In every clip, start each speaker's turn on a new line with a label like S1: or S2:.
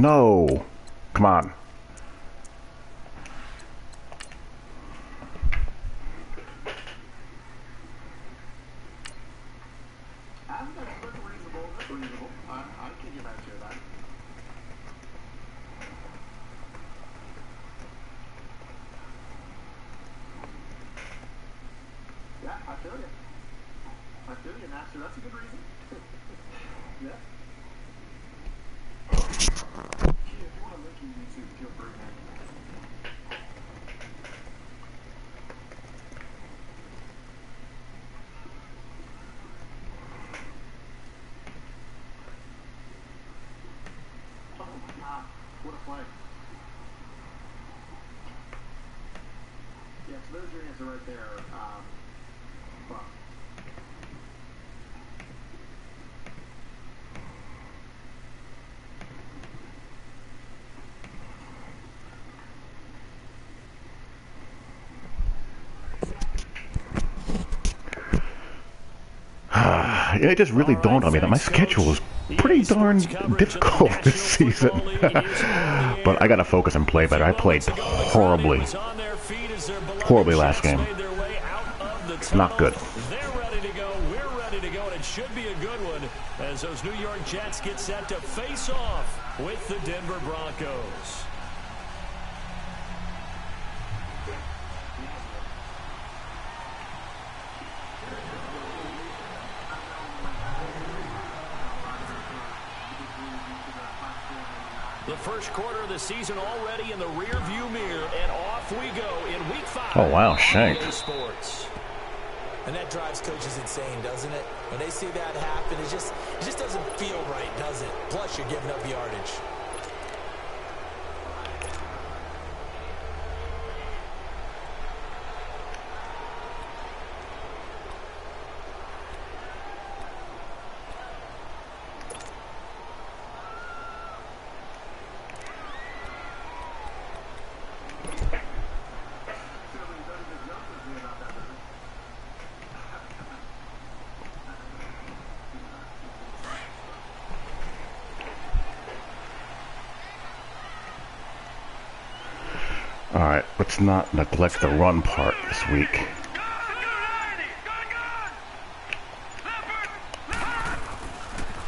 S1: No. Come on. It just really dawned on me that my schedule is pretty darn difficult this season. But I gotta focus and play better. I played horribly last game. Not good.
S2: They're ready to go. We're ready to go. And it should be a good one as those New York Jets get set to face off with the Denver Broncos. The first quarter of the season already in the rear-view mirror, and off we go in Week 5.
S1: Oh, wow, shanked.
S2: Sports.
S3: And that drives coaches insane, doesn't it? When they see that happen, it just doesn't feel right, does it? Plus, you're giving up yardage.
S1: Alright, let's not neglect the run part this week.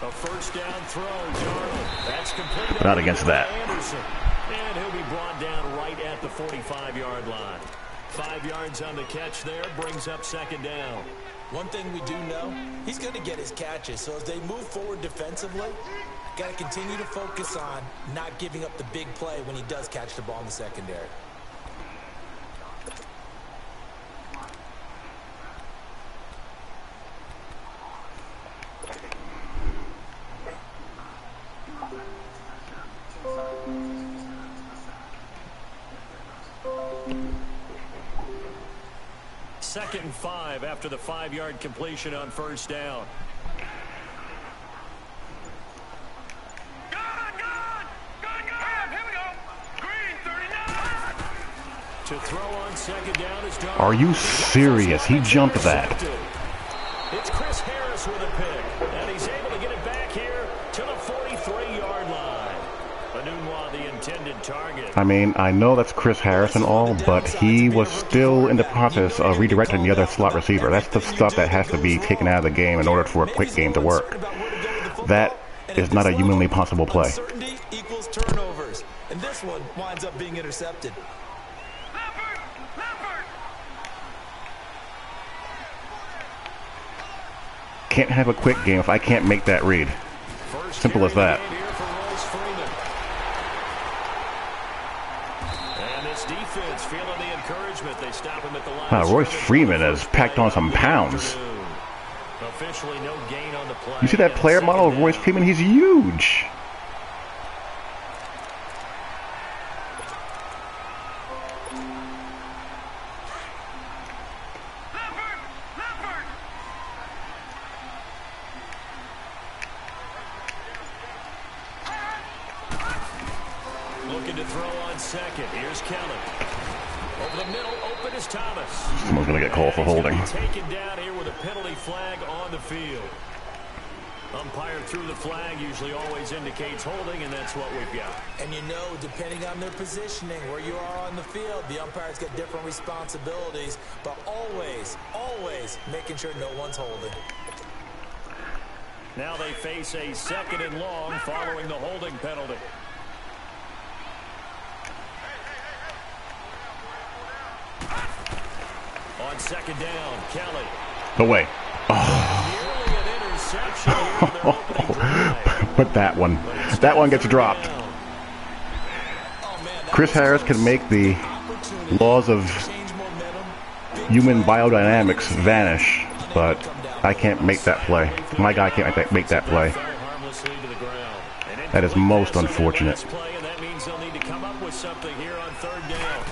S2: A first down throw, Darnold. That's complete.
S1: Not against that.
S2: Anderson. And he'll be brought down right at the 45-yard line. 5 yards on the catch there, brings up second down.
S3: One thing we do know, he's going to get his catches. So as they move forward defensively, got to continue to focus on not giving up the big play when he does catch the ball in the secondary.
S2: Second and 5 after the 5-yard completion on first down. To throw on second down is Darnold.
S1: Are you serious? He jumped that.
S2: It's Chris Harris with a pick, and he's able to get it back here to the 43-yard line. Anunwa, the intended target.
S1: I mean, I know that's Chris Harris and all, but he was still in the process of redirecting the other slot receiver. That's the stuff that has to be taken out of the game in order for a quick game to work. That is not a humanly possible play.
S3: Uncertainty equals turnovers, and this one winds up being intercepted.
S1: Can't have a quick game if I can't make that read. Simple as that.
S2: And this defense feeling the encouragement. They stop him at the line.
S1: Royce Freeman has packed on some pounds.
S2: Officially no gain on the play.
S1: You see that player model of Royce Freeman? He's huge.
S2: Looking to throw on second. Here's Kelly. Over the middle, open is Thomas.
S1: Someone's going to get called for holding.
S2: Taken down here with a penalty flag on the field. Umpire threw the flag, usually always indicates holding, and that's what we've got.
S3: And you know, depending on their positioning, where you are on the field, the umpire's got different responsibilities, but always, always making sure no one's holding.
S2: Now they face a 2nd and long following the holding penalty. On 2nd down, Kelly.
S1: No way.
S2: Nearly an interception here in their opening drive.
S1: But that one gets dropped. Chris Harris can make the laws of human biodynamics vanish, but I can't make that play. My guy can't make that play. That is most unfortunate.
S2: That means they'll need to come up with something here on 3rd down.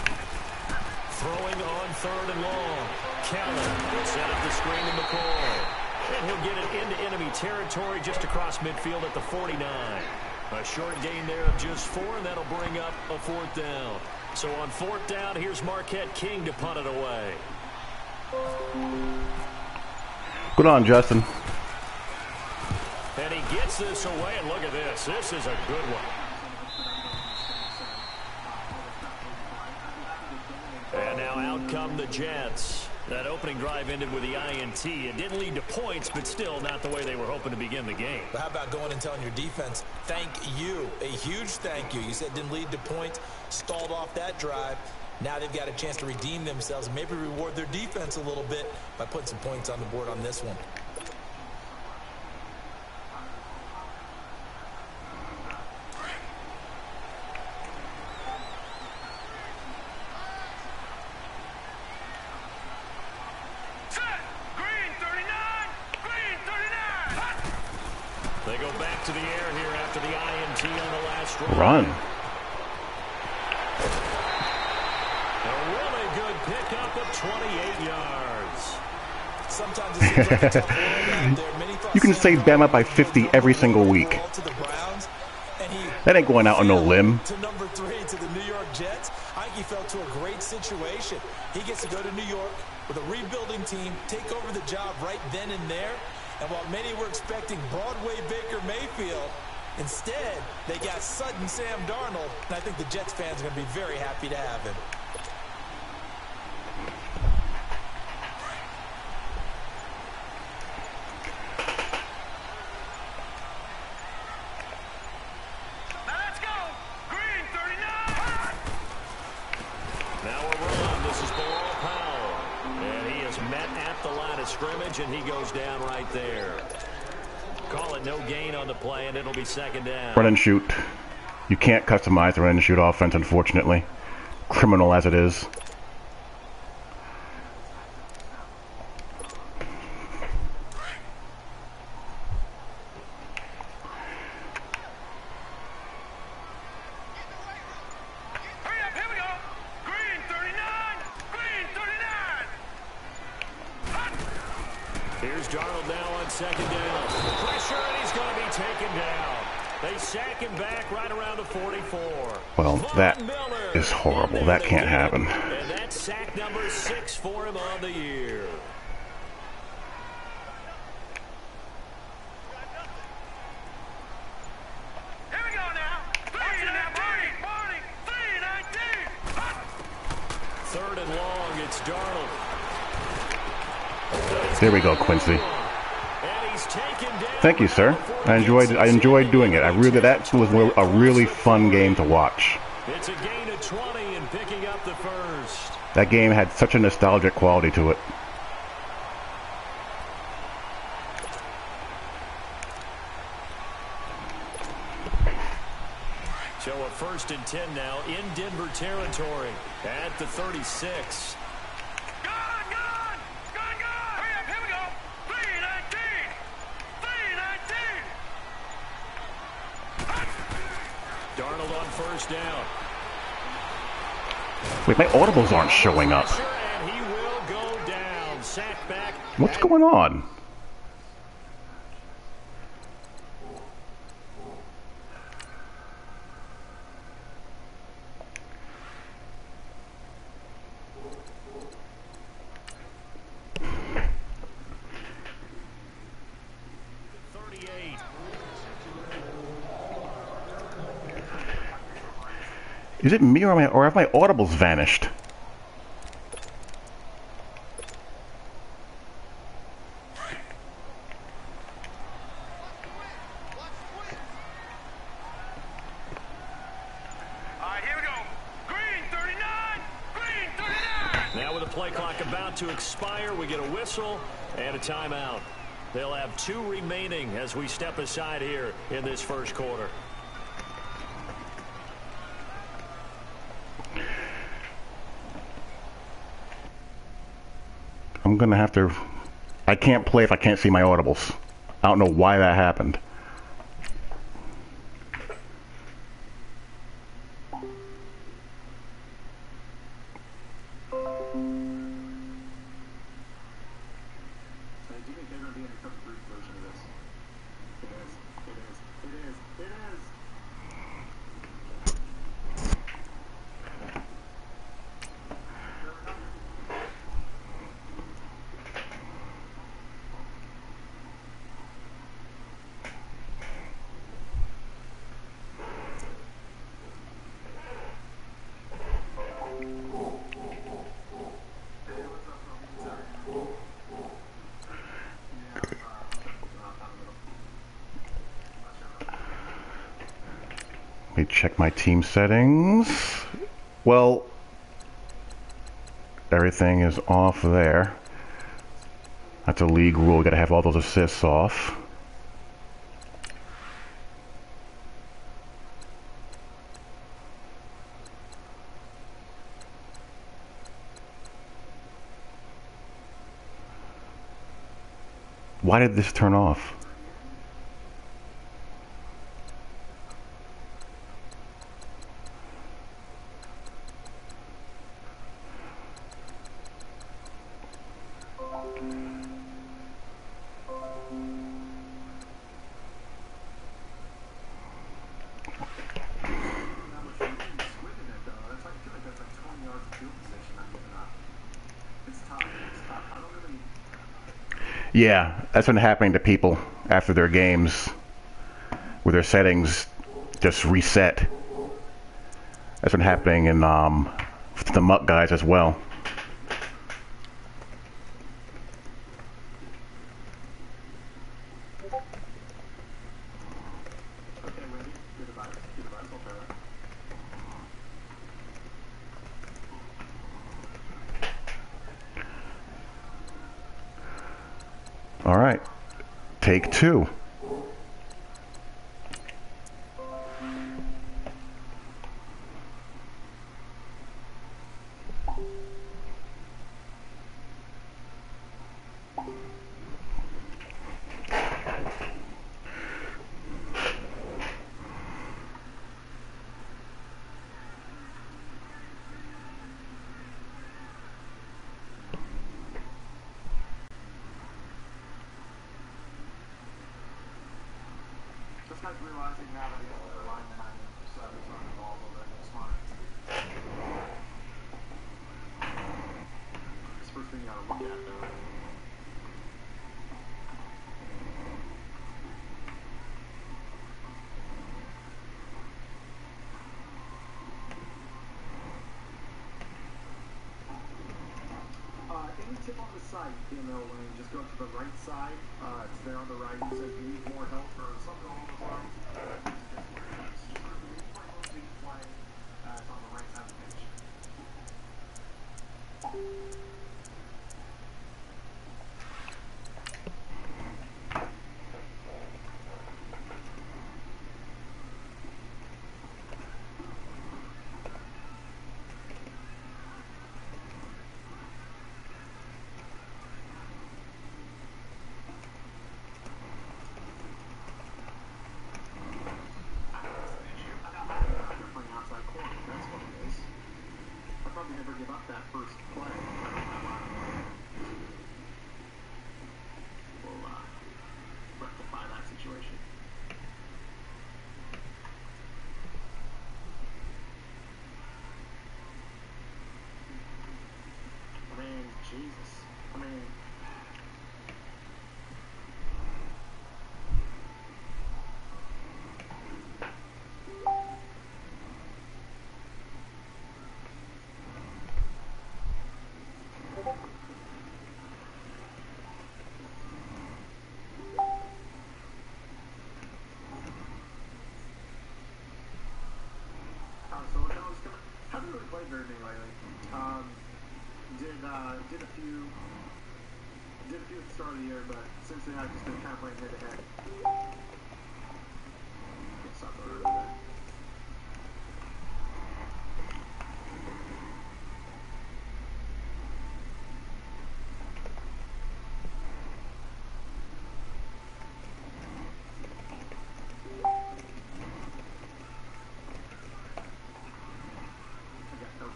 S2: Throwing on 3rd and long. Kelly will set up the screen to McCoy. And he'll get it into enemy territory just across midfield at the 49. A short gain there of just 4, and that'll bring up a 4th down. So on 4th down, here's Marquette King to punt it away.
S1: Good on, Justin.
S2: And he gets this away, and look at this. This is a good one. And now out come the Jets. That opening drive ended with the INT. It didn't lead to points, but still not the way they were hoping to begin the game.
S3: But how about going and telling your defense, thank you, a huge thank you. You said it didn't lead to points, stalled off that drive. Now they've got a chance to redeem themselves and maybe reward their defense a little bit by putting some points on the board on this one.
S2: They go back to the air here after the INT on the last drive.
S1: Run.
S2: A really good pickup of 28 yards.
S3: Sometimes it seems like a tough world out there. Many thought
S1: You can say Bama by 50 every single week.
S3: to the Browns, and he
S1: That ain't going out on no limb.
S3: to number 3 to the New York Jets. I think he fell to a great situation. He gets to go to New York with a rebuilding team, take over the job right then and there. And while many were expecting Broadway Baker Mayfield, instead they got sudden Sam Darnold. And I think the Jets fans are going to be very happy to have him.
S2: Scrimmage, and he goes down right there. Call it no gain on the play, and it'll be 2nd down.
S1: Run and shoot. You can't customize the run and shoot offense, unfortunately. Criminal as it is.
S2: Here's Darnold now on 2nd down. Pressure, and he's going to be taken down. They sack him back right around the 44.
S1: Well, that is horrible. That can't happen.
S2: And that's sack number 6 for him on the year.
S4: Here we go now. 3-19.
S2: 3rd and long, it's Darnold.
S1: There we go, Quincy. Thank you, sir. I enjoyed doing it. That was a really fun game to watch.
S2: It's a gain of 20 and picking up the first.
S1: That game had such a nostalgic quality to it.
S2: So a 1st and 10 now in Denver territory at the 36. Darnold on 1st down.
S1: Wait, my audibles aren't showing up.
S2: And he will go down. Sack back.
S1: What's going on? Is it me or have my audibles vanished?
S2: Now with the play clock about to expire, we get a whistle and a timeout. They'll have 2 remaining as we step aside here in this first quarter.
S1: I'm gonna have to... I can't play if I can't see my audibles. I don't know why that happened. Let me check my team settings. Well, everything is off there. That's a league rule. We gotta have all those assists off. Why did this turn off? Yeah, that's been happening to people after their games where their settings just reset. That's been happening in the Muck guys as well. All right, take 2.
S5: Realizing now that the lineman I said is on the ball a little bit smart. It's the first thing you gotta look at though. Any tip on the site, you know, when you just go to the right side, it's there on the right, it says you need more help or something along those lines. It's on the right side of the page. Never give up that first play. Did a few at the start of the year, but since then I've just been kind of playing head to head. Stop over there.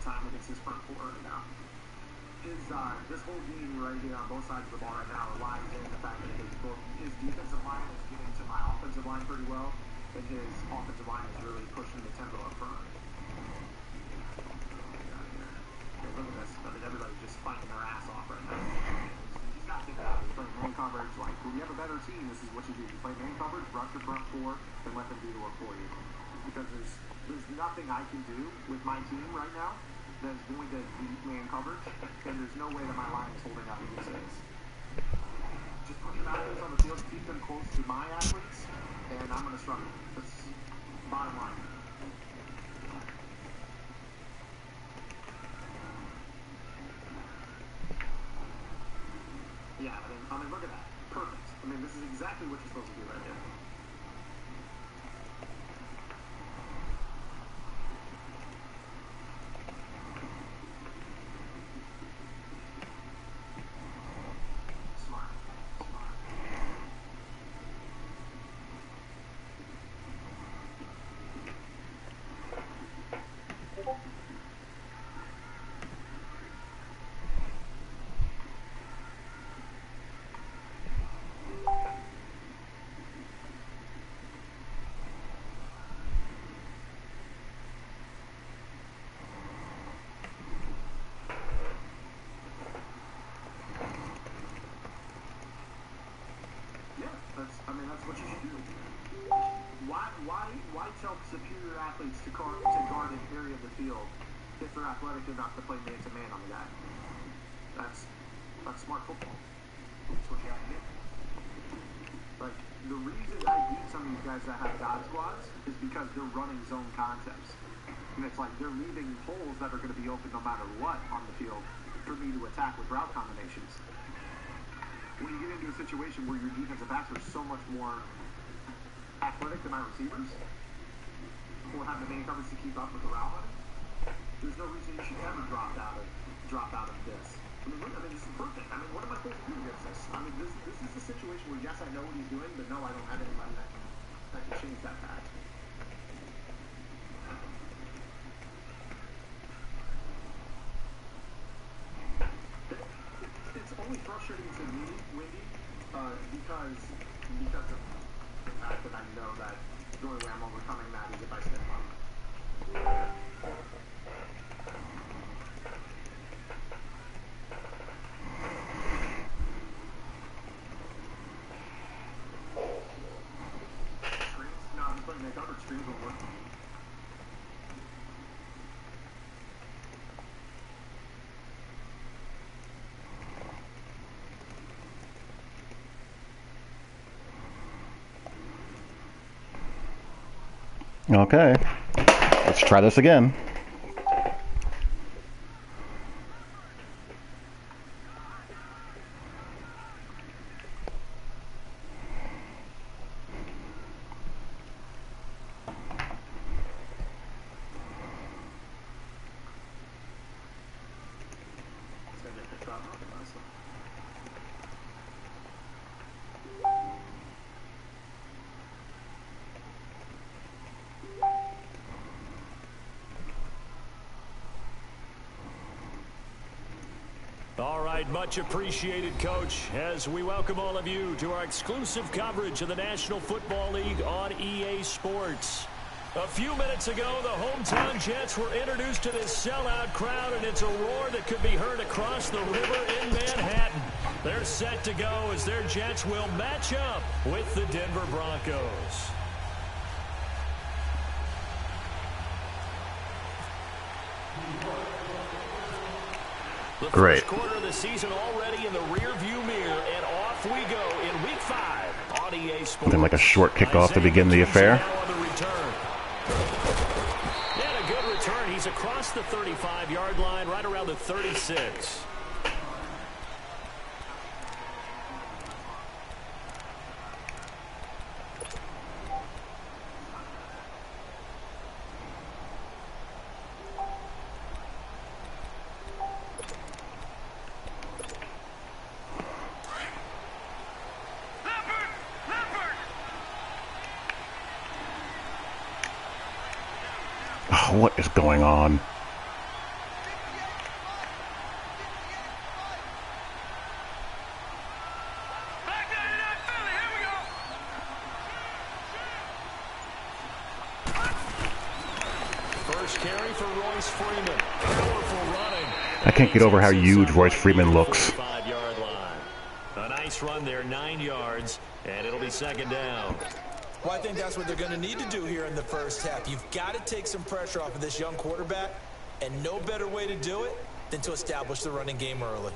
S5: Time against his front four right now. This whole game right here on both sides of the ball right now relies in the fact that his defensive line is getting to my offensive line pretty well, and his offensive line is really pushing the tempo up front. Okay, look at this. I mean, everybody's just fighting their ass off right now. You just got to think about it. He's playing man coverage. Like, when you have a better team, this is what you do. You play man coverage, rush your front four, and let them do the work for you. Because there's nothing I can do with my team right now that's going to beat man coverage, and there's no way that my line is holding up against this. Just put your athletes on the field, keep them close to my athletes, and I'm going to struggle. That's bottom line. Yeah, I mean, look at that. Perfect. I mean, this is exactly what you're supposed to do right here. That's what you should do. Why tell superior athletes to guard an area of the field if they're athletic enough to play man-to-man on the guy? That's smart football. That's what you have to do. Like, the reason I beat some of these guys that have God squads is because they're running zone concepts. And it's like they're leaving holes that are going to be open no matter what on the field for me to attack with route combinations. When you get into a situation where your defensive backs are so much more athletic than my receivers, or have the main coverage to keep up with the route running, there's no reason you should ever drop out of this. I mean, look, this is perfect. I mean, what am I supposed to do against this? I mean, this is a situation where, yes, I know what he's doing, but no, I don't have anybody that can change that path. It's only frustrating to me, Wendy, because of the fact that I know that the only way I'm overcoming that is if I step up. Screens? No, I'm just putting make coverage. Screens will work.
S1: Okay, let's try this again.
S2: All right, much appreciated, Coach, as we welcome all of you to our exclusive coverage of the National Football League on EA Sports. A few minutes ago, the hometown Jets were introduced to this sellout crowd, and it's a roar that could be heard across the river in Manhattan. They're set to go as their Jets will match up with the Denver Broncos. The
S1: Great.
S2: first quarter of the season already in the rear-view mirror, and off we go in Week 5 on EA Sports.
S1: Then like a short kickoff to begin the affair.
S2: And a good return. He's across the 35-yard line, right around the 36.
S1: What is going on?
S2: First carry for Royce Freeman. Powerful running.
S1: I can't get over how huge Royce Freeman looks.
S2: 5-yard line. A nice run there, 9 yards, and it'll be second down.
S3: Well, I think that's what they're going to need to do here in the first half. You've got to take some pressure off of this young quarterback, and no better way to do it than to establish the running game early.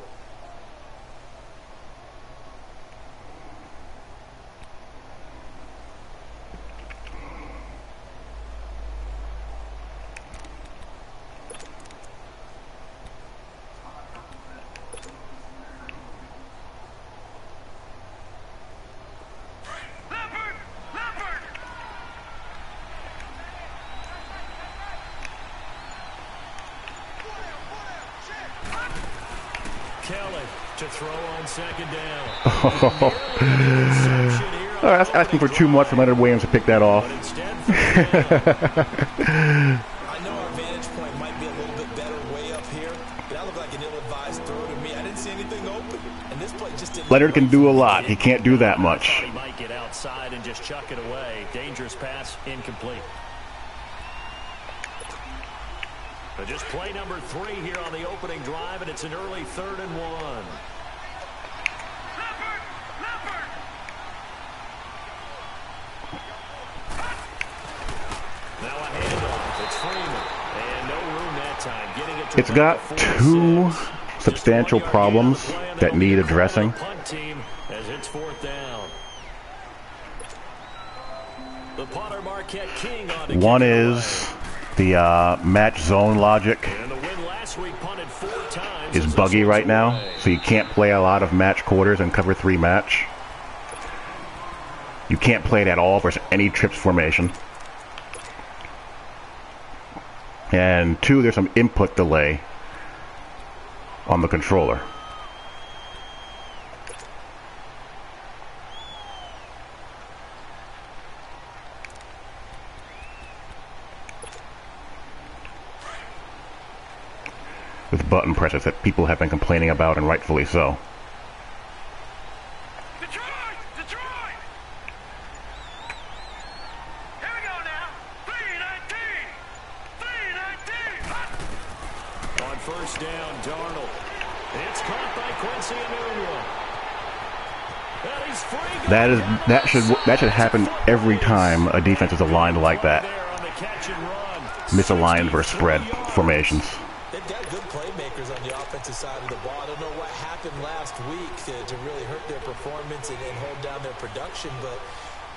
S2: Kelly to throw on second down.
S1: Oh, that's asking for too much for Leonard Williams to pick that off.
S3: I know our vantage point might be a little bit better way up here, but that looked like an ill-advised throw to me. I didn't see anything open, and this play just didn't.
S1: Leonard can do a lot. He can't do that much.
S2: He might get outside and just chuck it away. Dangerous pass, incomplete. But just play number 3 here on the opening drive, and it's an early 3rd and 1. Now a handoff. It's Freeman. And no room that time. Getting it to
S1: It's got 2 substantial problems that need addressing.
S2: Punt team as it's 4th down. The punter Marquette King on to
S1: One
S2: kick it
S1: is
S2: away.
S1: the match zone logic
S2: And the win last week punted 4 times
S1: is
S2: as
S1: buggy
S2: this
S1: right
S2: one's
S1: now,
S2: away.
S1: so you can't play a lot of match quarters and cover 3 match. You can't play it at all versus any trips formation. And 2, there's some input delay on the controller. With button presses that people have been complaining about, and rightfully so.
S4: Detroit! Detroit! Here we go now. 3-19. 3-19.
S2: On first down, Darnold. It's caught by Quincy Enunwa. And he's free.
S1: That should happen every time a defense is aligned like that.
S2: There on the catch and run.
S1: Misaligned versus spread formations.
S3: They've got good playmakers on the offensive side of the ball. I don't know what happened last week to really hurt their performance and hold down their production, but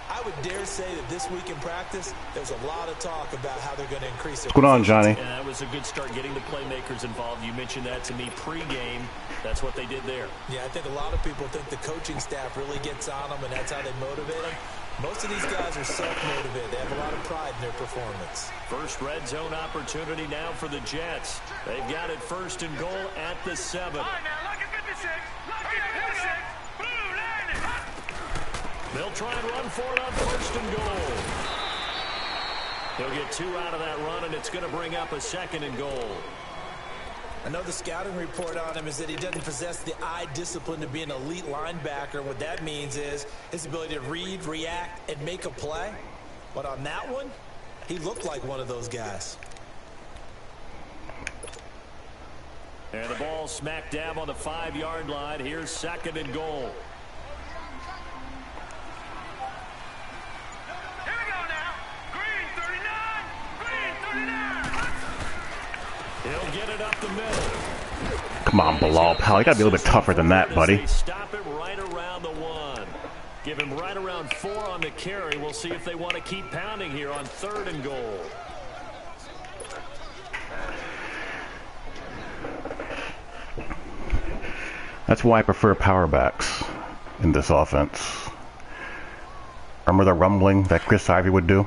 S3: I would dare say that this week in practice, there's a lot of talk about how they're going to increase their
S1: What's going on, Johnny?
S2: Yeah, that was a good start getting the playmakers involved. You mentioned that to me pregame. That's what they did there.
S3: Yeah, I think a lot of people think the coaching staff really gets on them, and that's how they motivate them. Most of these guys are self-motivated. They have a lot of pride in their performance.
S2: First red zone opportunity now for the Jets. They've got it 1st and goal at the 7.
S4: All right, now, look at 56. Look at 56. Blue line.
S2: They'll try and run for it on 1st and goal. They'll get 2 out of that run, and it's going to bring up a 2nd and goal.
S3: I know the scouting report on him is that he doesn't possess the eye discipline to be an elite linebacker. What that means is his ability to read, react, and make a play. But on that one, he looked like one of those guys.
S2: And the ball smack dab on the 5-yard line. Here's 2nd and goal.
S4: Here we go now. Green 39. Green 39.
S2: He'll get it up the middle.
S1: Come on, Bilal, pal. You gotta be a little bit tougher than that, buddy.
S2: They stop it right around the 1. Give him right around 4 on the carry. We'll see if they want to keep pounding here on 3rd and goal.
S1: That's why I prefer power backs in this offense. Remember the rumbling that Chris Ivey would do?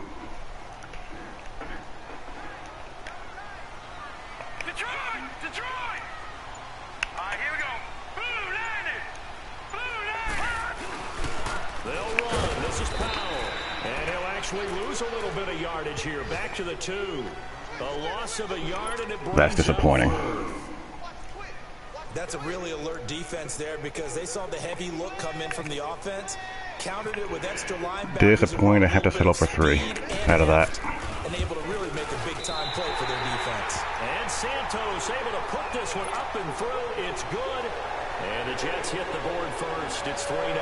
S4: Detroit! Detroit! All right, here we go. Blue line. Blue line.
S2: They'll run. This is Powell. And he'll actually lose a little bit of yardage here. Back to the 2. A loss of a yard, and it brings
S1: That's disappointing.
S3: That's a really alert defense there because they saw the heavy look come in from the offense, countered it with extra linebackers.
S1: Disappointing to have to settle for 3 out of that.
S3: And able to really make a big-time play for their defense.
S2: And Santos able to put this one up and through. It's good. And the Jets hit the board first. It's 3-0.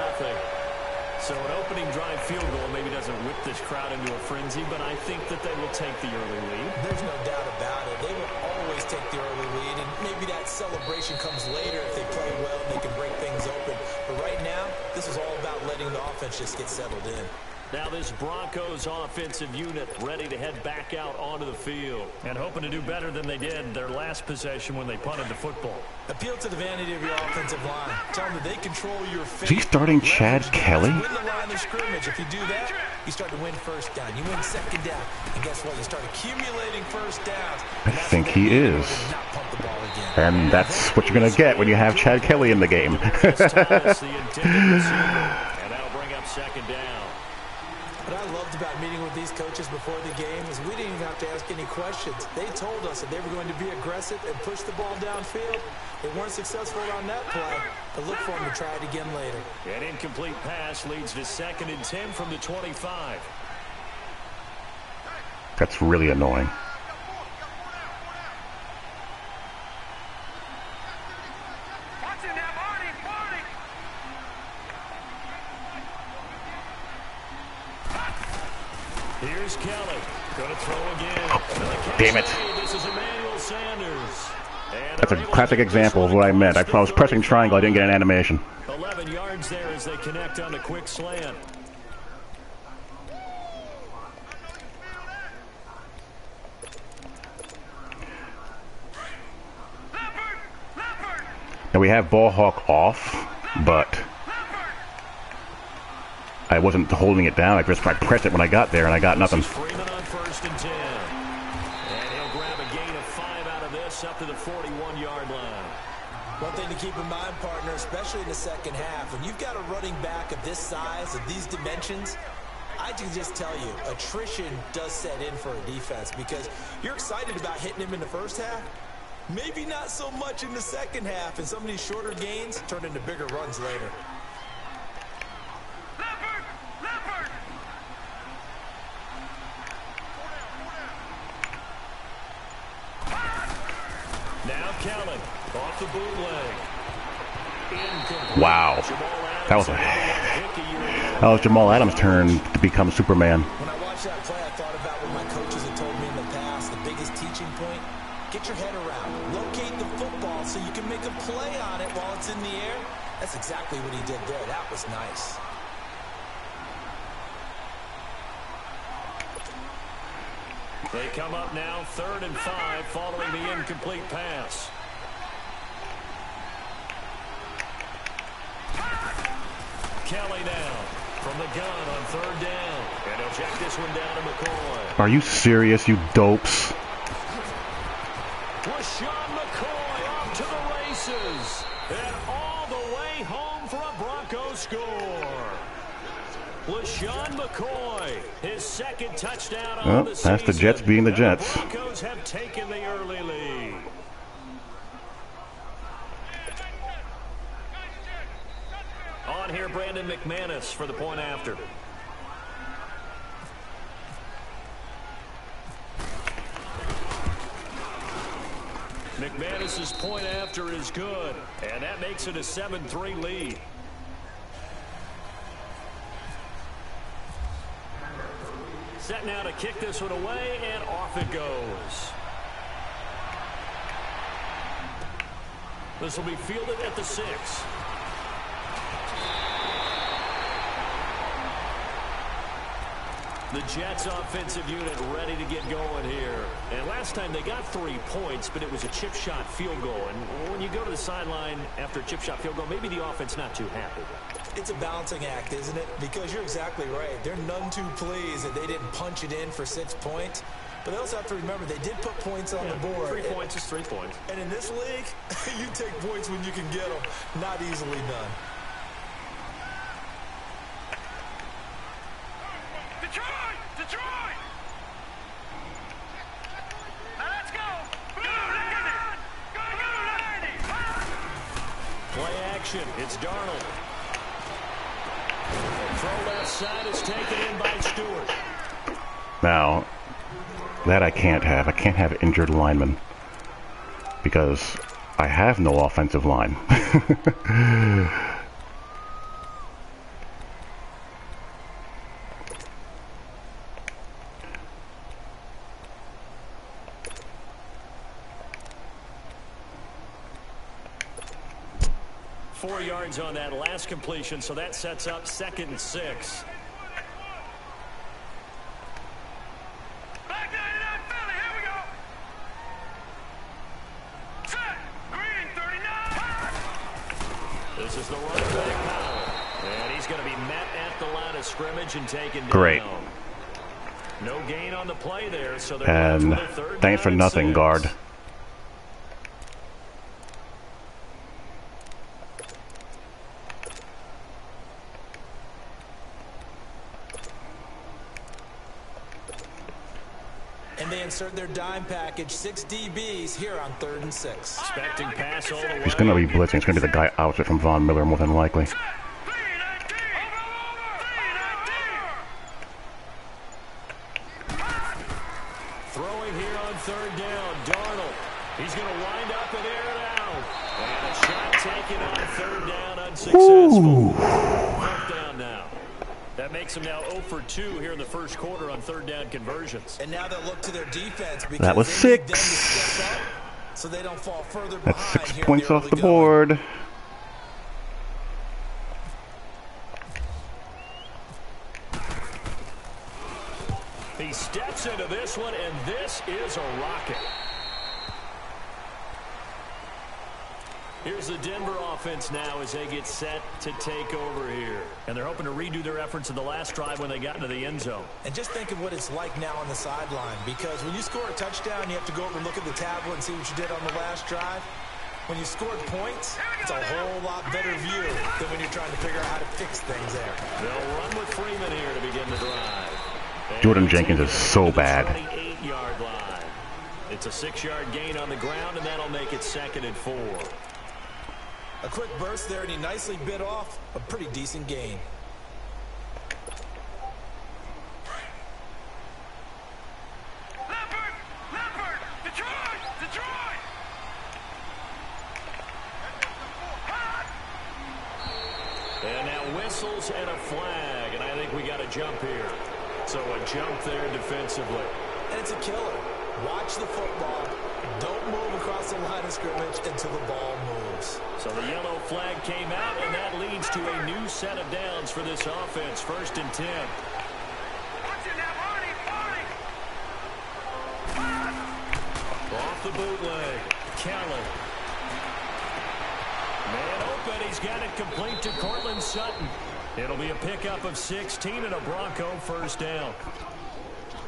S2: So an opening drive field goal maybe doesn't whip this crowd into a frenzy, but I think that they will take the early lead.
S3: There's no doubt about it. They will always take the early lead, and maybe that celebration comes later if they play well and they can break things open. But right now, this is all about letting the offense just get settled in.
S2: Now this Broncos offensive unit ready to head back out onto the field and hoping to do better than they did their last possession when they punted the football.
S3: Appeal to the vanity of your offensive line. Tell them that they control your fate.
S1: Is he starting Chad Kelly?
S3: Win the line of scrimmage. If you do that, you start to win first down. You win second down. And guess what? You start accumulating first downs.
S1: I think he is. And that's what you're going to get when you have Chad Kelly in the game.
S2: And that'll bring up second down.
S3: What I loved about meeting with these coaches before the game is we didn't even have to ask any questions. They told us that they were going to be aggressive and push the ball downfield. They weren't successful on that play, but look for them to try it again later.
S2: An incomplete pass leads to 2nd and 10 from the 25.
S1: That's really annoying.
S2: Here's Kelly. Going to throw again.
S1: Damn it.
S2: This is Emmanuel Sanders.
S1: That's a classic example of what I meant. I was pressing triangle. I didn't get an animation.
S2: 11 yards there as they connect on a quick slant.
S1: Now we have ball hawk off, but I wasn't holding it down. I pressed it when I got there, and I got nothing.
S2: Freeman on 1st and 10. And he'll grab a gain of 5 out of this up to the 41-yard line.
S3: One thing to keep in mind, partner, especially in the second half, when you've got a running back of this size, of these dimensions, I can just tell you, attrition does set in for a defense because you're excited about hitting him in the first half. Maybe not so much in the second half, and some of these shorter gains turn into bigger runs later.
S2: Now Kelly off the bootleg.
S1: Wow. That was Jamal Adams' turn to become Superman.
S3: When I watched that play, I thought about what my coaches had told me in the past. The biggest teaching point, get your head around. Locate the football so you can make a play on it while it's in the air. That's exactly what he did there. That was nice.
S2: They come up now 3rd and 5 following the incomplete pass. Kelly down from the gun on 3rd down. And he'll check this one down to McCoy.
S1: Are you serious, you dopes?
S2: LaShawn McCoy off to the races. And all the way home for a Broncos score. LaShawn McCoy, his 2nd touchdown on the season.
S1: That's the Jets being the Jets.
S2: The Broncos have taken the early lead. On here, Brandon McManus for the point after. McManus's point after is good, and that makes it a 7-3 lead. Set now to kick this one away, and off it goes. This will be fielded at the 6. The Jets offensive unit ready to get going here. And last time they got 3 points, but it was a chip shot field goal. And when you go to the sideline after a chip shot field goal, maybe the offense not too happy.
S3: It's a balancing act, isn't it? Because you're exactly right. They're none too pleased that they didn't punch it in for 6 points. But they also have to remember they did put points on the board.
S2: 3 points is 3 points.
S3: And in this league, you take points when you can get them. Not easily done.
S4: Detroit! Detroit!
S2: action. It's Darnold. Throw left side is taken in by Stewart.
S1: Now, that I can't have. I can't have injured linemen because I have no offensive line.
S2: 4 yards on that last completion, so that sets up 2nd and 6.
S4: Back 99 Philly, here we go. Set. Green 39.
S2: This is the running back Powell. And he's going to be met at the line of scrimmage and taken down.
S1: Great.
S2: No gain on the play there, so they're
S1: And thanks for nothing, guard.
S3: And they insert their dime package, 6 DBs here on 3rd and 6.
S2: Expecting pass all the way.
S1: It's going to be blitzing. It's going to be the guy opposite from Von Miller, more than likely.
S2: Throwing here on 3rd down, Darnold. He's going to wind up and air it out. And a shot taken on 3rd down, unsuccessful. 4th down now. That makes them now 0 for 2 here in the first quarter on 3rd down conversions.
S3: And now they'll look to their defense because
S1: That was
S3: they need them to
S1: 6.
S3: step up so they don't fall further behind.
S1: That's 6
S3: here in
S1: points off
S3: early
S1: the
S3: going.
S1: board.
S2: He steps into this one, and this is a rocket. Here's the Denver offense now as they get set to take over here. And they're hoping to redo their efforts in the last drive when they got into the end zone.
S3: And just think of what it's like now on the sideline, because when you score a touchdown, you have to go over and look at the tablet and see what you did on the last drive. When you scored points, it's a whole lot better view than when you're trying to figure out how to fix things there.
S2: They'll run with Freeman here to begin the drive.
S1: Jordan Jenkins is so bad.
S2: 28-yard line. It's a 6-yard gain on the ground, and that'll make it 2nd and 4.
S3: A quick burst there, and he nicely bit off a pretty decent gain.
S4: Leopard, Detroit, Detroit.
S2: And now whistles and a flag, and I think we got a jump here. So a jump there defensively.
S3: And it's a killer. Watch the football. Don't move across the line of scrimmage until the ball moves.
S2: So the yellow flag came out, and that leads to a new set of downs for this offense. 1st and 10.
S4: Watch it now, Marty.
S2: Off the bootleg. Kelly. Man open. He's got it complete to Cortland Sutton. It'll be a pickup of 16 and a Bronco 1st down.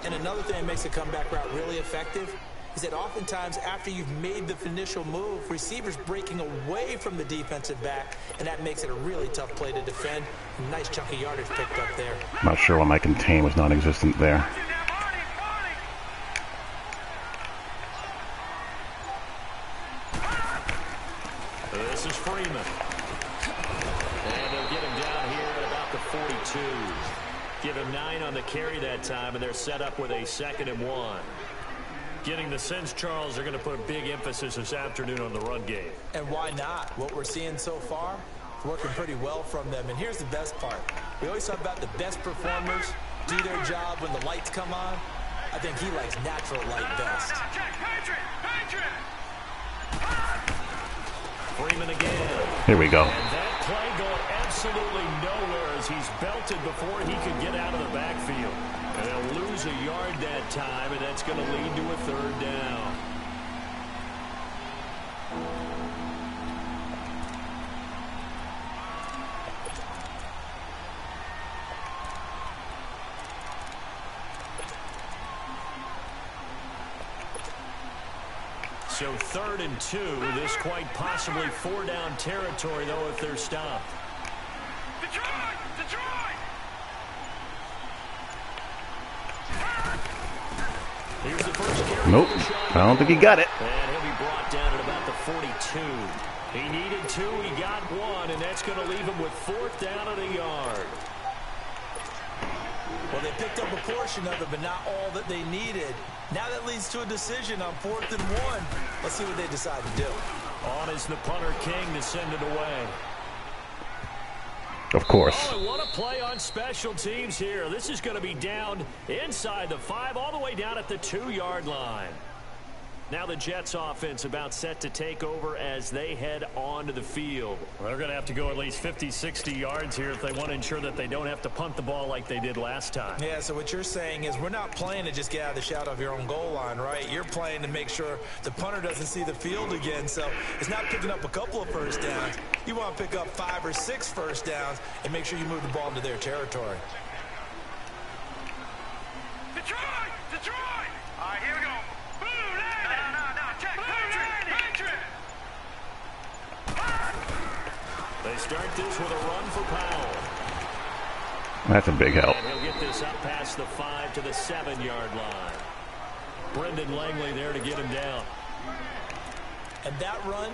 S3: And another thing that makes a comeback route really effective is that oftentimes after you've made the initial move, receivers breaking away from the defensive back, and that makes it a really tough play to defend. A nice chunk of yardage picked up there.
S1: Not sure why my contain was non-existent there.
S2: This is Freeman. And they'll get him down here at about the 42. Give him 9 on the carry that time, and they're set up with a 2nd and 1. Getting the sense, Charles, they're going to put a big emphasis this afternoon on the run game.
S3: And why not? What we're seeing so far is working pretty well from them. And here's the best part. We always talk about the best performers do their job when the lights come on. I think he likes natural light best.
S2: Freeman again.
S1: Here we go.
S2: And that play going absolutely nowhere as he's belted before he could get out of the backfield. And they'll lose a yard that time, and that's going to lead to a 3rd down. So 3rd and 2, this quite possibly 4-down territory, though, if they're stopped.
S4: Detroit, Detroit.
S2: Here's the first carry.
S1: Nope, I don't think he got it.
S2: And he'll be brought down at about the 42. He needed 2, he got 1, and that's going to leave him with 4th down at a yard.
S3: Well, they picked up a portion of it, but not all that they needed. Now that leads to a decision on 4th and 1. Let's see what they decide to do.
S2: On is the punter, King, to send it away.
S1: Of course.
S2: Oh, and what a play on special teams here. This is going to be down inside the 5, all the way down at the 2-yard line. Now the Jets offense about set to take over as they head onto the field. Well, they're going to have to go at least 50, 60 yards here if they want to ensure that they don't have to punt the ball like they did last time.
S3: Yeah, so what you're saying is we're not playing to just get out of the shadow of your own goal line, right? You're playing to make sure the punter doesn't see the field again. So it's not picking up a couple of first downs. You want to pick up 5 or 6 first downs and make sure you move the ball into their territory.
S4: Detroit! Detroit! All right, here we go. Blue line! No. Check. Patrick!
S2: They start this with a run for Powell.
S1: That's a big help.
S2: And he'll get this up past the 5 to the 7-yard line. Brendan Langley there to get him down.
S3: And that run,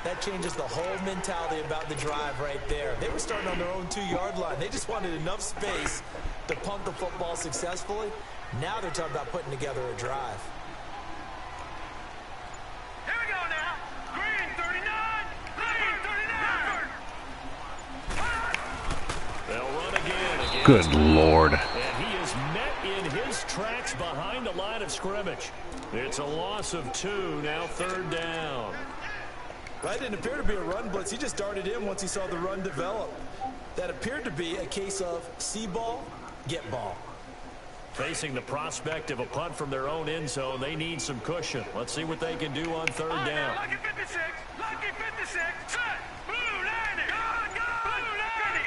S3: that changes the whole mentality about the drive right there. They were starting on their own 2-yard line. They just wanted enough space to punt the football successfully. Now they're talking about putting together a drive.
S4: Here we go now. Green 39. Green 39.
S2: They'll run again.
S1: Good Lord.
S2: And he is met in his tracks behind the line of scrimmage. It's a loss of 2, now 3rd down.
S3: That didn't appear to be a run blitz. He just darted in once he saw the run develop. That appeared to be a case of see ball, get ball.
S2: Facing the prospect of a punt from their own end zone, they need some cushion. Let's see what they can do on 3rd down.
S4: Lucky 56. Lucky 56. Set. Blue landing. Gone. Blue landing.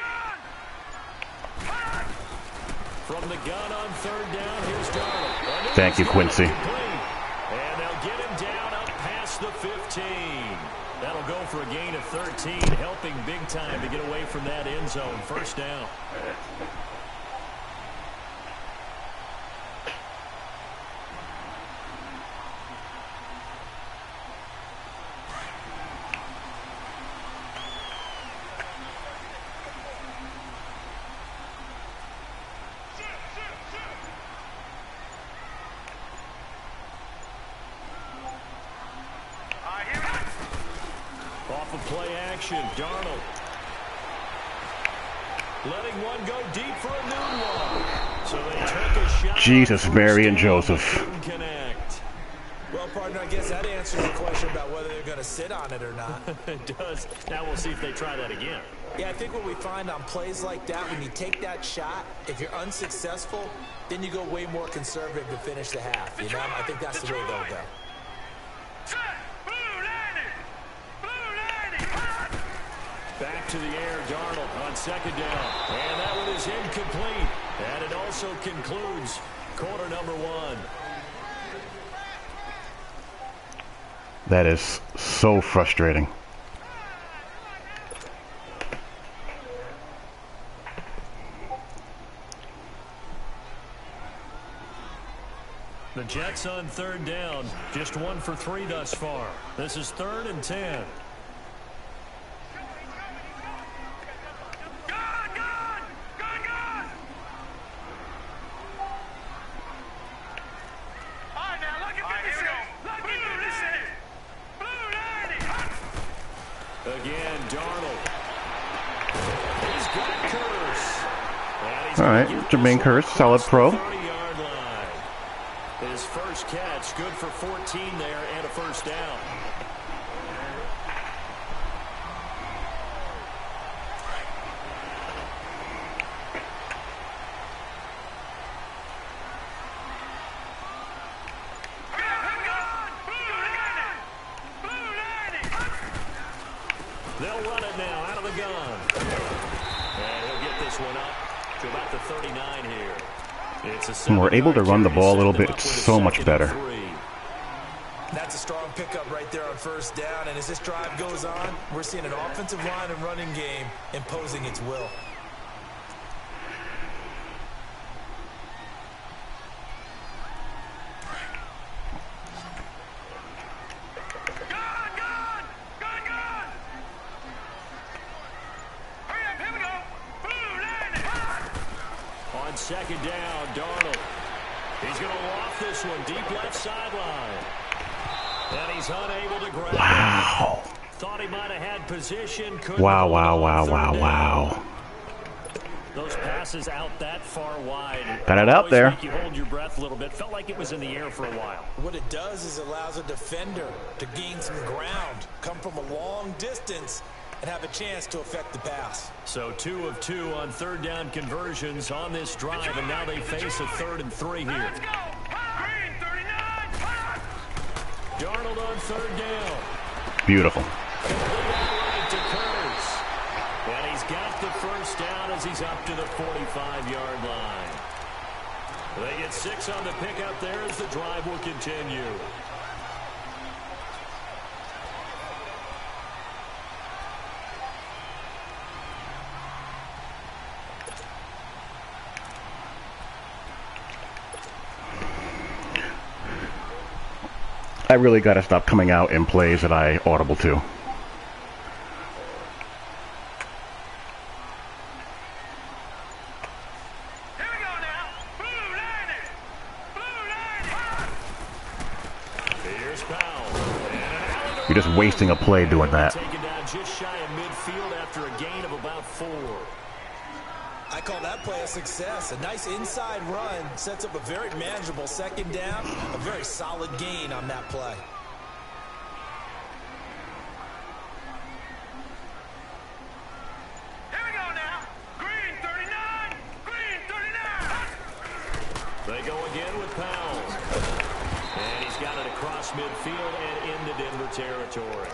S2: From the gun on 3rd down, here's Darnold.
S1: Thank you, Quincy.
S2: And they'll get him down up past the 15. That'll go for a gain of 13, helping big time to get away from that end zone. 1st down. Off of play action, Darnold. Letting one go deep for a new one. So they took a shot.
S1: Jesus, Mary, and Joseph.
S2: Connect.
S3: Well, partner, I guess that answers the question about whether they're going to sit on it or not.
S2: It does. Now we'll see if they try that again.
S3: Yeah, I think what we find on plays like that, when you take that shot, if you're unsuccessful, then you go way more conservative to finish the half. You know, I think that's the way they'll go.
S2: Back to the air, Darnold on 2nd down. And that one is incomplete. And it also concludes quarter number 1.
S1: That is so frustrating.
S2: The Jets on 3rd down. Just 1 for 3 thus far. This is 3rd and 10. Again, Darnold. He's got Curse.
S1: All right, Jermaine Curse, solid pro.
S2: 30-yard line. His first catch, good for 14 there and a 1st down. They'll run it now out of the gun. And he'll get this one up to about the 39 here.
S1: When we're able to run the ball a little bit, it's so much better.
S3: That's a strong pickup right there on 1st down. And as this drive goes on, we're seeing an offensive line and running game imposing its will.
S2: On second down, Darnold. He's going to loft this one deep left sideline. And he's unable to grab it.
S1: Wow.
S2: Thought he might have had position.
S1: Wow.
S2: Those passes out that far wide.
S1: Got it out there.
S2: Make you hold your breath a little bit. Felt like it was in the air for a while.
S3: What it does is allows a defender to gain some ground, come from a long distance, and have a chance to affect the pass.
S2: So 2 of 2 on third down conversions on this drive, and now they face a 3rd and 3 here.
S4: Let's go. Green 39.
S2: Darnold on third down.
S1: Beautiful.
S2: Right to Curtis. And he's got the first down as he's up to the 45-yard line. They get 6 on the pickup there as the drive will continue.
S1: I really got to stop coming out in plays that I audible to.
S4: Here we go now. Blue line.
S2: Here's Powell.
S1: You're just wasting a play doing that.
S2: Taken down just shy of midfield after a gain of about 4.
S3: I call that play a success. A nice inside run sets up a very manageable second down, a very solid gain on that play.
S4: Here we go now. Green 39. Green 39.
S2: They go again with Powell. And he's got it across midfield and into Denver territory.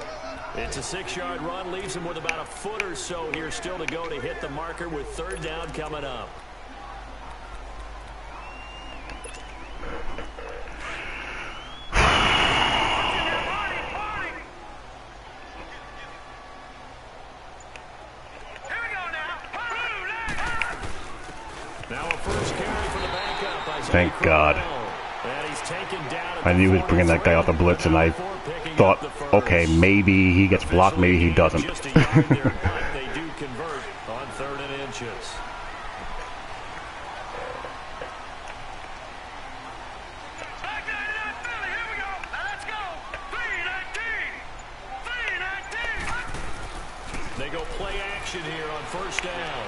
S2: It's a 6-yard run, leaves him with about a foot or so here still to go to hit the marker with third down coming up.
S4: Here we go now. Blue line.
S2: Now a first carry for the backup.
S1: Thank God.
S2: And he's taken down.
S1: I knew he was bringing that guy off the blitz, and I thought, okay, maybe he gets blocked, maybe he doesn't.
S2: Just a yard there, but they do convert on 3rd and inches.
S4: Back 99 Philly. Here we go. Now let's go. 319. 319.
S2: They go play action here on first down.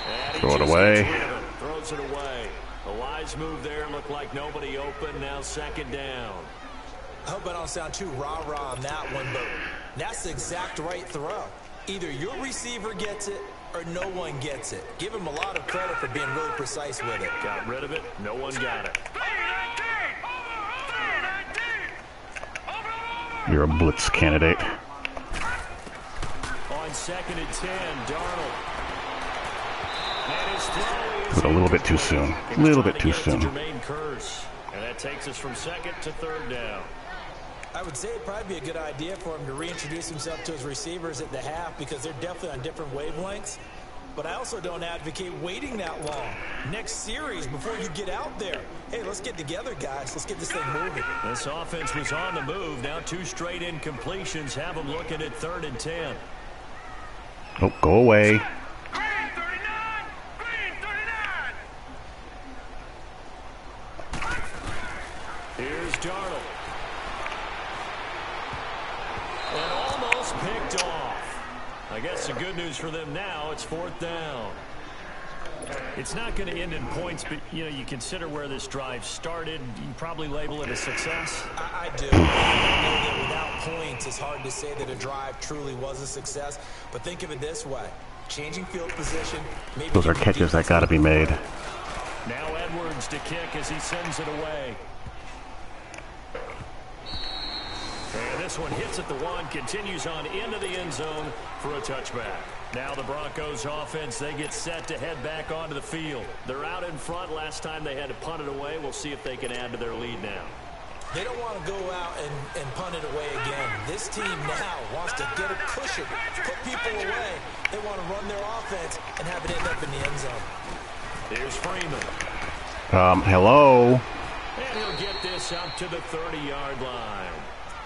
S2: And he
S1: Throw it
S2: just
S1: away.
S2: gets rid of it. Throws it away. A wise move there. Looked like nobody open. Now second down.
S3: I hope I don't sound too rah-rah on that one, but that's the exact right throw. Either your receiver gets it or no one gets it. Give him a lot of credit for being really precise with it.
S2: Got rid of it. No one got it.
S4: 319.
S1: You're a blitz candidate.
S2: On 2nd and 10, Darnold. And his throw is
S1: A little bit too soon. A little bit too soon.
S2: Jermaine Kearse. And that takes us from 2nd to 3rd down.
S3: I would say it'd probably be a good idea for him to reintroduce himself to his receivers at the half because they're definitely on different wavelengths. But I also don't advocate waiting that long. Next series, before you get out there, hey, let's get together, guys. Let's get this thing moving.
S2: This offense was on the move. Now 2 straight incompletions have them looking at 3rd and 10.
S1: Oh, go away.
S4: Green 39. Green 39.
S2: Here's Darnold. And almost picked off. I guess the good news for them now, it's 4th down. It's not going to end in points, but, you consider where this drive started. You probably label it a success.
S3: I do. I know that without points, it's hard to say that a drive truly was a success. But think of it this way. Changing field position. Maybe
S1: Those are catches that got to be made.
S2: Now Edwards to kick as he sends it away. And this one hits at the 1, continues on into the end zone for a touchback. Now the Broncos offense, they get set to head back onto the field. They're out in front. Last time they had to punt it away. We'll see if they can add to their lead now.
S3: They don't want to go out and punt it away again. This team now wants to get a cushion, put people away. They want to run their offense and have it end up in the end zone.
S2: Here's Freeman.
S1: Hello.
S2: And he'll get this up to the 30-yard line.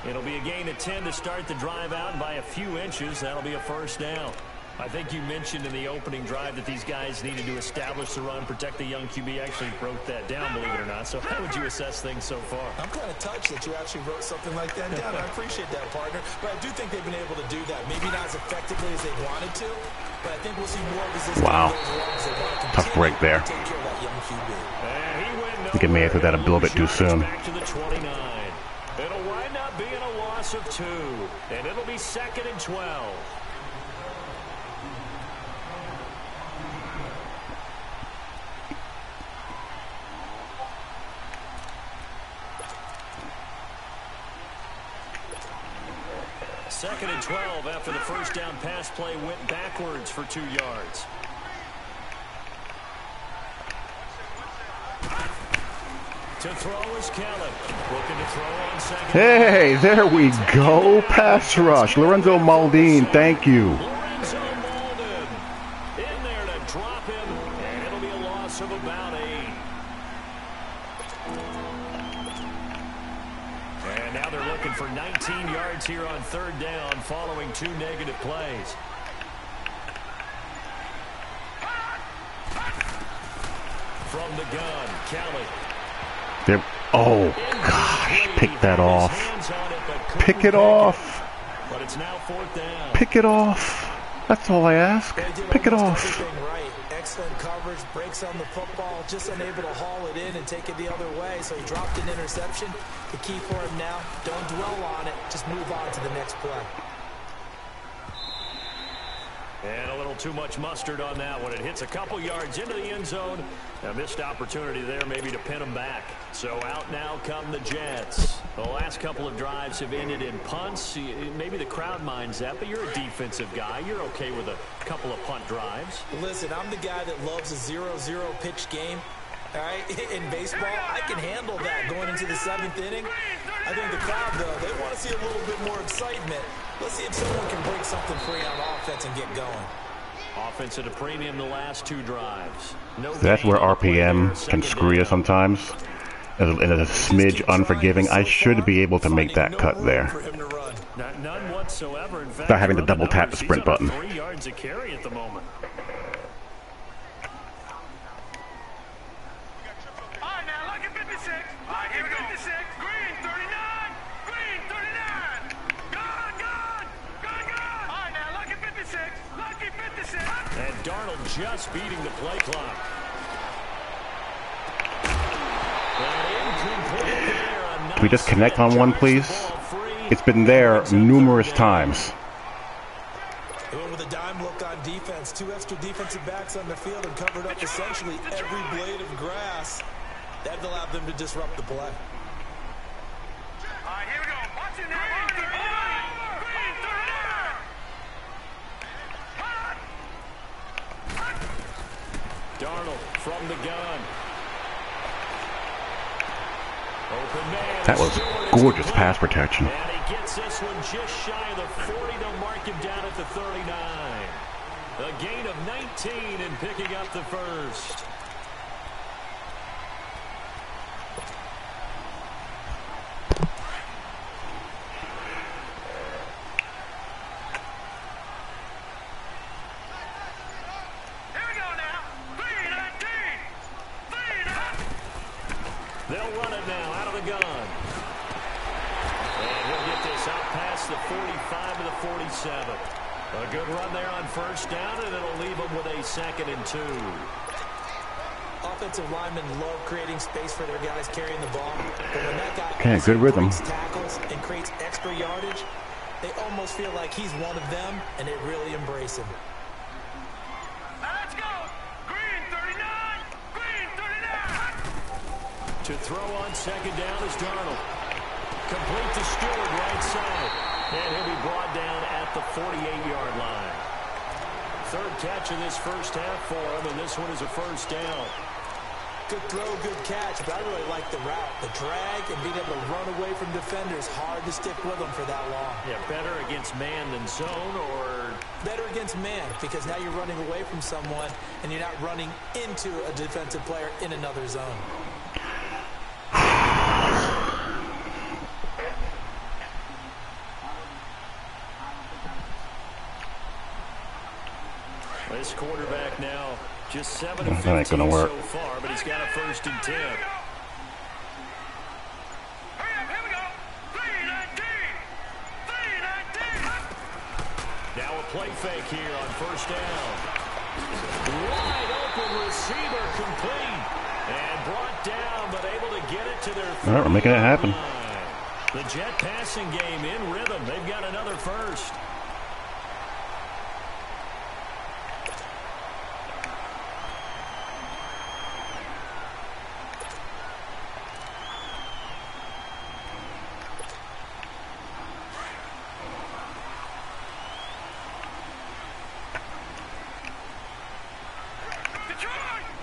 S2: It'll be a gain of 10 to start the drive out, and by a few inches, that'll be a first down. I think you mentioned in the opening drive that these guys needed to establish the run, protect the young QB. Actually wrote that down, believe it or not. So how would you assess things so far?
S3: I'm kind of touched that you actually wrote something like that down. I appreciate that, partner. But I do think they've been able to do that. Maybe not as effectively as they wanted to, but I think we'll see more of this.
S1: Wow. Tough break there.
S3: Take care of that young QB.
S1: I think it may have threw that a little bit too soon.
S2: Back to the 29. It'll wind up being a loss of 2, and it'll be 2nd and 12. Second and 12 after the first down pass play went backwards for 2 yards. To throw is Kelly. Looking to throw on second.
S1: Hey, there we go. Pass rush. Lorenzo Maldine, thank you.
S2: Lorenzo Maldin in there to drop him, and it'll be a loss of about 8. And now they're looking for 19 yards here on 3rd down following 2 negative plays. From the gun, Kelly.
S1: There. Oh, gosh. Pick that off. Pick it off.
S2: But it's now 4th down.
S1: Pick it off. That's all I ask. Pick it off.
S3: Right. Excellent coverage, breaks on the football, just unable to haul it in and take it the other way. So he dropped an interception. The key for him now, don't dwell on it. Just move on to the next play.
S2: And a little too much mustard on that one. It hits a couple yards into the end zone. A missed opportunity there maybe to pin them back. So out now come the Jets. The last couple of drives have ended in punts. Maybe the crowd minds that, but you're a defensive guy. You're okay with a couple of punt drives.
S3: Listen, I'm the guy that loves a 0-0 pitch game. All right, in baseball, I can handle that going into the 7th inning. I think the crowd, though, they want to see a little bit more excitement. Let's see if someone can break something free on offense and get going.
S2: Offense at a premium the last 2 drives. No
S1: That's where RPM can screw you sometimes. And a smidge unforgiving. I should be able to make that cut there.
S2: None whatsoever. In fact,
S1: Without having to double tap the sprint button.
S2: 3 yards a carry at the moment. And Darnold just beating the play clock.
S1: Can we just connect on one, please? It's been there numerous times.
S3: They went with a dime look on defense. 2 extra defensive backs on the field and covered up essentially every blade of grass. That allowed them to disrupt the play.
S4: All right, here we go. Watch it now.
S2: Darnold from the gun. Open man.
S1: That was gorgeous pass protection.
S2: And he gets this one just shy of the 40 to mark him down at the 39. A gain of 19 and picking up the first. They'll run it now out of the gun. And he'll get this out past the 45 to the 47. A good run there on first down, and it'll leave them with a 2nd and 2.
S3: Offensive linemen love creating space for their guys carrying the ball. But when that guy
S1: Okay, good rhythm.
S3: tackles and creates extra yardage, they almost feel like he's one of them, and they really embrace him.
S4: Let's go. Green 39. Green 39.
S2: To throw on second down is Darnold. Complete to Stewart right side. And he'll be brought down at the 48-yard line. 3rd catch of this first half for him, and this one is a first down.
S3: Good throw, good catch, but I really like the route. The drag and being able to run away from defenders. Hard to stick with them for that long.
S2: Yeah, better against man than zone, or...
S3: Better against man, because now you're running away from someone, and you're not running into a defensive player in another zone.
S2: This quarterback now just 7 of
S1: That
S2: 15
S1: ain't gonna work.
S2: so far, but he's got a 1st and 10.
S4: Hurry up, here we go. 3-19. 3-19.
S2: Now a play fake here on 1st down. Wide open receiver complete. And brought down, but able to get it to their
S1: All right, we're making it happen.
S2: line. The Jet passing game in rhythm. They've got another 1st.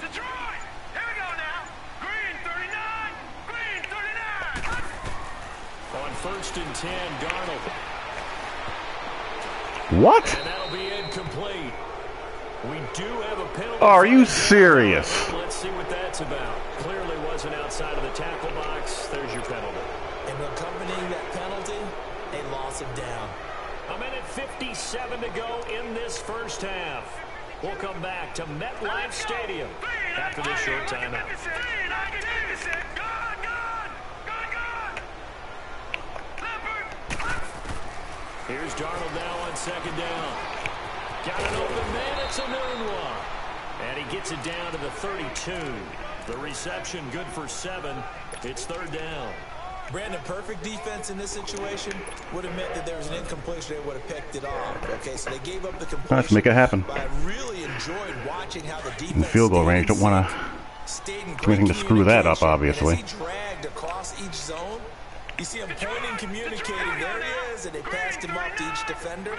S4: Detroit. Here we go now. Green 39. Green 39.
S2: On 1st and 10, Darnold.
S1: What?
S2: And that'll be incomplete. We do have a penalty.
S1: Are you serious?
S2: Let's see what that's about. Clearly wasn't outside of the tackle box. There's your penalty.
S3: And accompanying that penalty, a loss of down.
S2: A minute 57 to go in this 1st half. We'll come back to MetLife Stadium after this short timeout. Here's Darnold now on 2nd down. Got an open man. It's a noon one. And he gets it down to the 32. The reception good for 7. It's 3rd down.
S3: Brandon, perfect defense in this situation would have meant that there was an incompletion. They would have picked it off. Okay, so they gave up the completion.
S1: Let's make it happen.
S3: But I really enjoyed watching how the defense
S1: In field goal range, don't want to do anything to screw that up, obviously.
S3: As he dragged across each zone, you see him pointing, communicating. There he is, and they passed him off to each defender.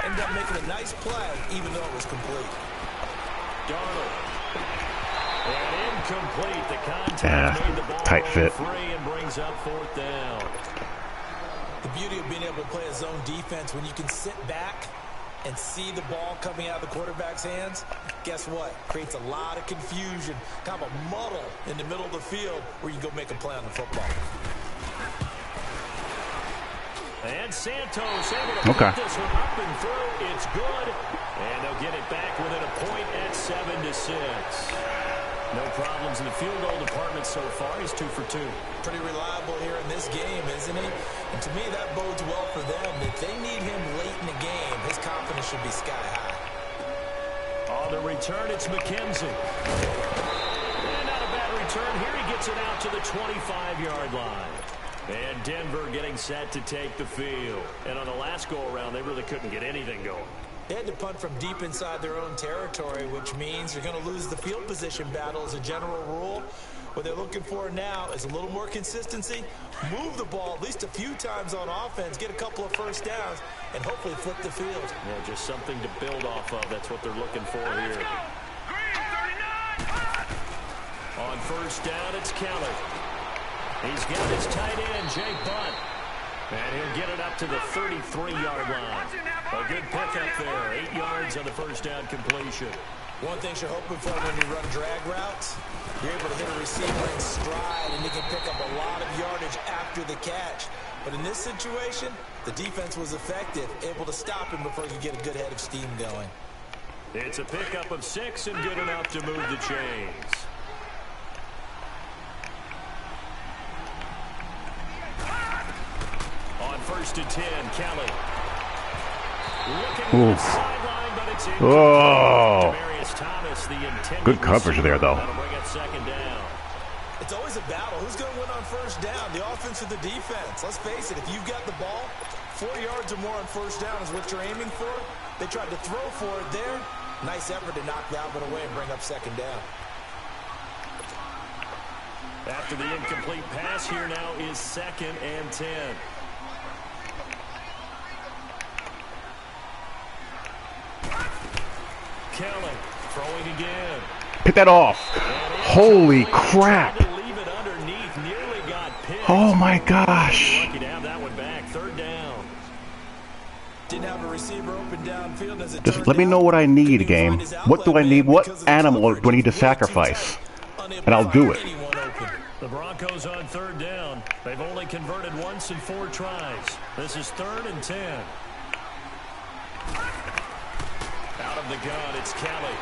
S3: Ended up making a nice play, even though it was complete.
S2: Darnold. And incomplete. The contact made the ball
S1: tight fit.
S2: free and brings up 4th down.
S3: The beauty of being able to play a zone defense, when you can sit back and see the ball coming out of the quarterback's hands, guess what? Creates a lot of confusion, kind of a muddle in the middle of the field where you go make a play on the football.
S2: And Santos able to put this one up and through. It's good. And they'll get it back within a point at 7-6. No problems in the field goal department so far. He's 2 for 2.
S3: Pretty reliable here in this game, isn't he? And to me, that bodes well for them. If they need him late in the game, his confidence should be sky high.
S2: On the return, it's McKenzie. And not a bad return here. He gets it out to the 25-yard line. And Denver getting set to take the field. And on the last go-around, they really couldn't get anything going.
S3: They had to punt from deep inside their own territory, which means you're going to lose the field position battle as a general rule. What they're looking for now is a little more consistency, move the ball at least a few times on offense, get a couple of 1st downs, and hopefully flip the field.
S2: Yeah, just something to build off of. That's what they're looking for here. On 1st down, it's Kelly. He's got his tight end, Jake Butt. And he'll get it up to the 33-yard line. A good pickup there. 8 yards on the 1st down completion.
S3: One thing you're hoping for when you run drag routes, you're able to hit a receiver in stride, and you can pick up a lot of yardage after the catch. But in this situation, the defense was effective, able to stop him before he could get a good head of steam going.
S2: It's a pickup of 6 and good enough to move the chains. On 1st and 10, Kelly. Looking to the sideline, but it's in. Thomas, the
S1: good coverage there, though.
S2: That'll bring it 2nd down.
S3: It's always a battle. Who's going to win on 1st down, the offense or the defense? Let's face it, if you've got the ball, 4 yards or more on 1st down is what you're aiming for. They tried to throw for it there. Nice effort to knock that one away and bring up 2nd down.
S2: After the incomplete pass, here now is 2nd and 10. Kelly throwing again.
S1: Pick that off. Holy crap. Oh my gosh.
S2: Lucky to have that one back. 3rd down.
S3: Didn't have a receiver open downfield as it
S1: Just let me know what I need, game. What do I need? What animal do I need to sacrifice? And I'll do it.
S2: The Broncos on 3rd down. They've only converted once in 4 tries. This is 3rd and 10. Out of from the gun. It's Kelly.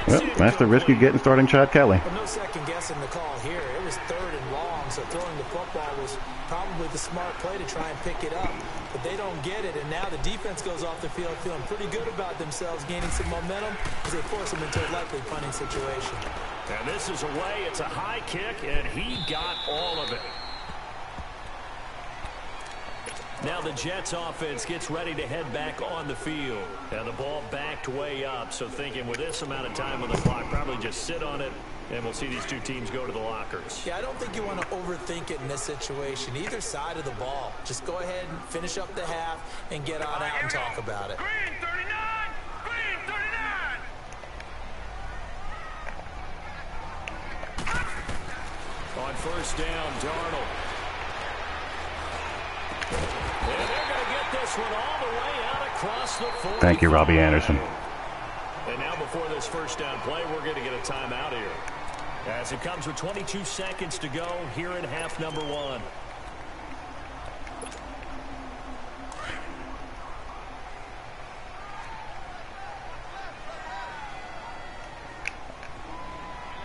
S1: Well, that's the risk you get in starting Chad Kelly.
S3: Well, no second guessing the call here. It was 3rd and long, so throwing the football was probably the smart play to try and pick it up. But they don't get it, and now the defense goes off the field feeling pretty good about themselves, gaining some momentum as they force them into a likely punting situation.
S2: And this is away. It's a high kick, and he got all of it. Now the Jets offense gets ready to head back on the field. And the ball backed way up. So thinking with this amount of time on the clock, probably just sit on it. And we'll see these two teams go to the lockers.
S3: Yeah, I don't think you want to overthink it in this situation. Either side of the ball. Just go ahead and finish up the half and get on out and talk about it.
S4: Green 39! Green 39!
S2: On first down, Darnold. And they're going to get this one all the way out across the 40.
S1: Thank you, Robbie Anderson.
S2: And now before this first down play, we're going to get a timeout here. As it comes with 22 seconds to go here in half number 1.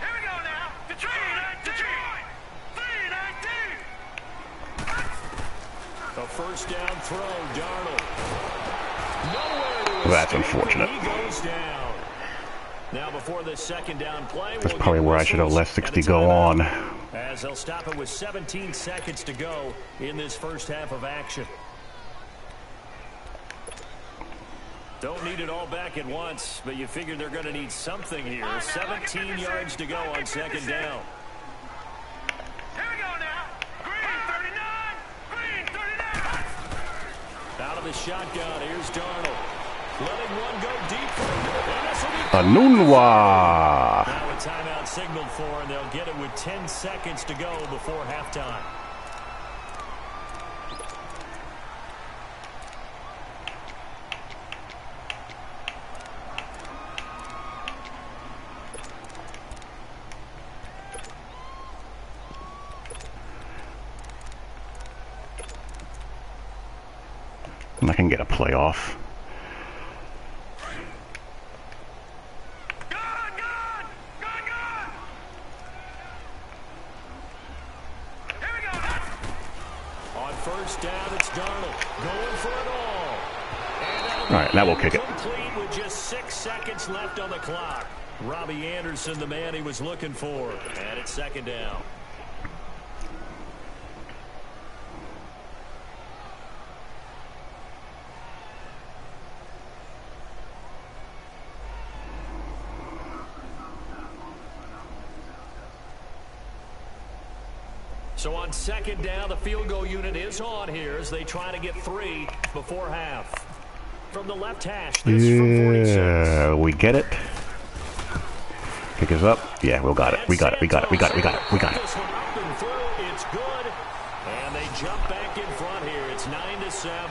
S4: Here we go now. Detroit! Detroit! 3-19!
S2: A first down throw, Darnold. Nowhere to
S1: That's
S2: escape.
S1: unfortunate.
S2: He goes down. Now before this second down play,
S1: That's probably where I should have let 60 go on.
S2: As they'll stop it with 17 seconds to go in this first half of action. Don't need it all back at once, but you figure they're going to need something here. 17 yards to go on second down.
S4: Here we go now. Green 39! Green 39!
S2: Out of the shotgun, here's Darnold. Letting one go deep.
S1: Anunwa.
S2: Now a timeout signaled for, and they'll get it with 10 seconds to go before halftime.
S1: And I can get a playoff. Alright, now we'll kick it.
S2: Complete with just 6 seconds left on the clock. Robbie Anderson, the man he was looking for. And it's second down. So on second down, the field goal unit is on here as they try to get 3 before half. From the left hash, this from 46.
S1: Yeah, we get it. Kick is up. Yeah, we got it. We got it. We got it. We got it. We got it. We got it.
S2: This one up and through. It's good. And they jump back in front here. It's 9-7.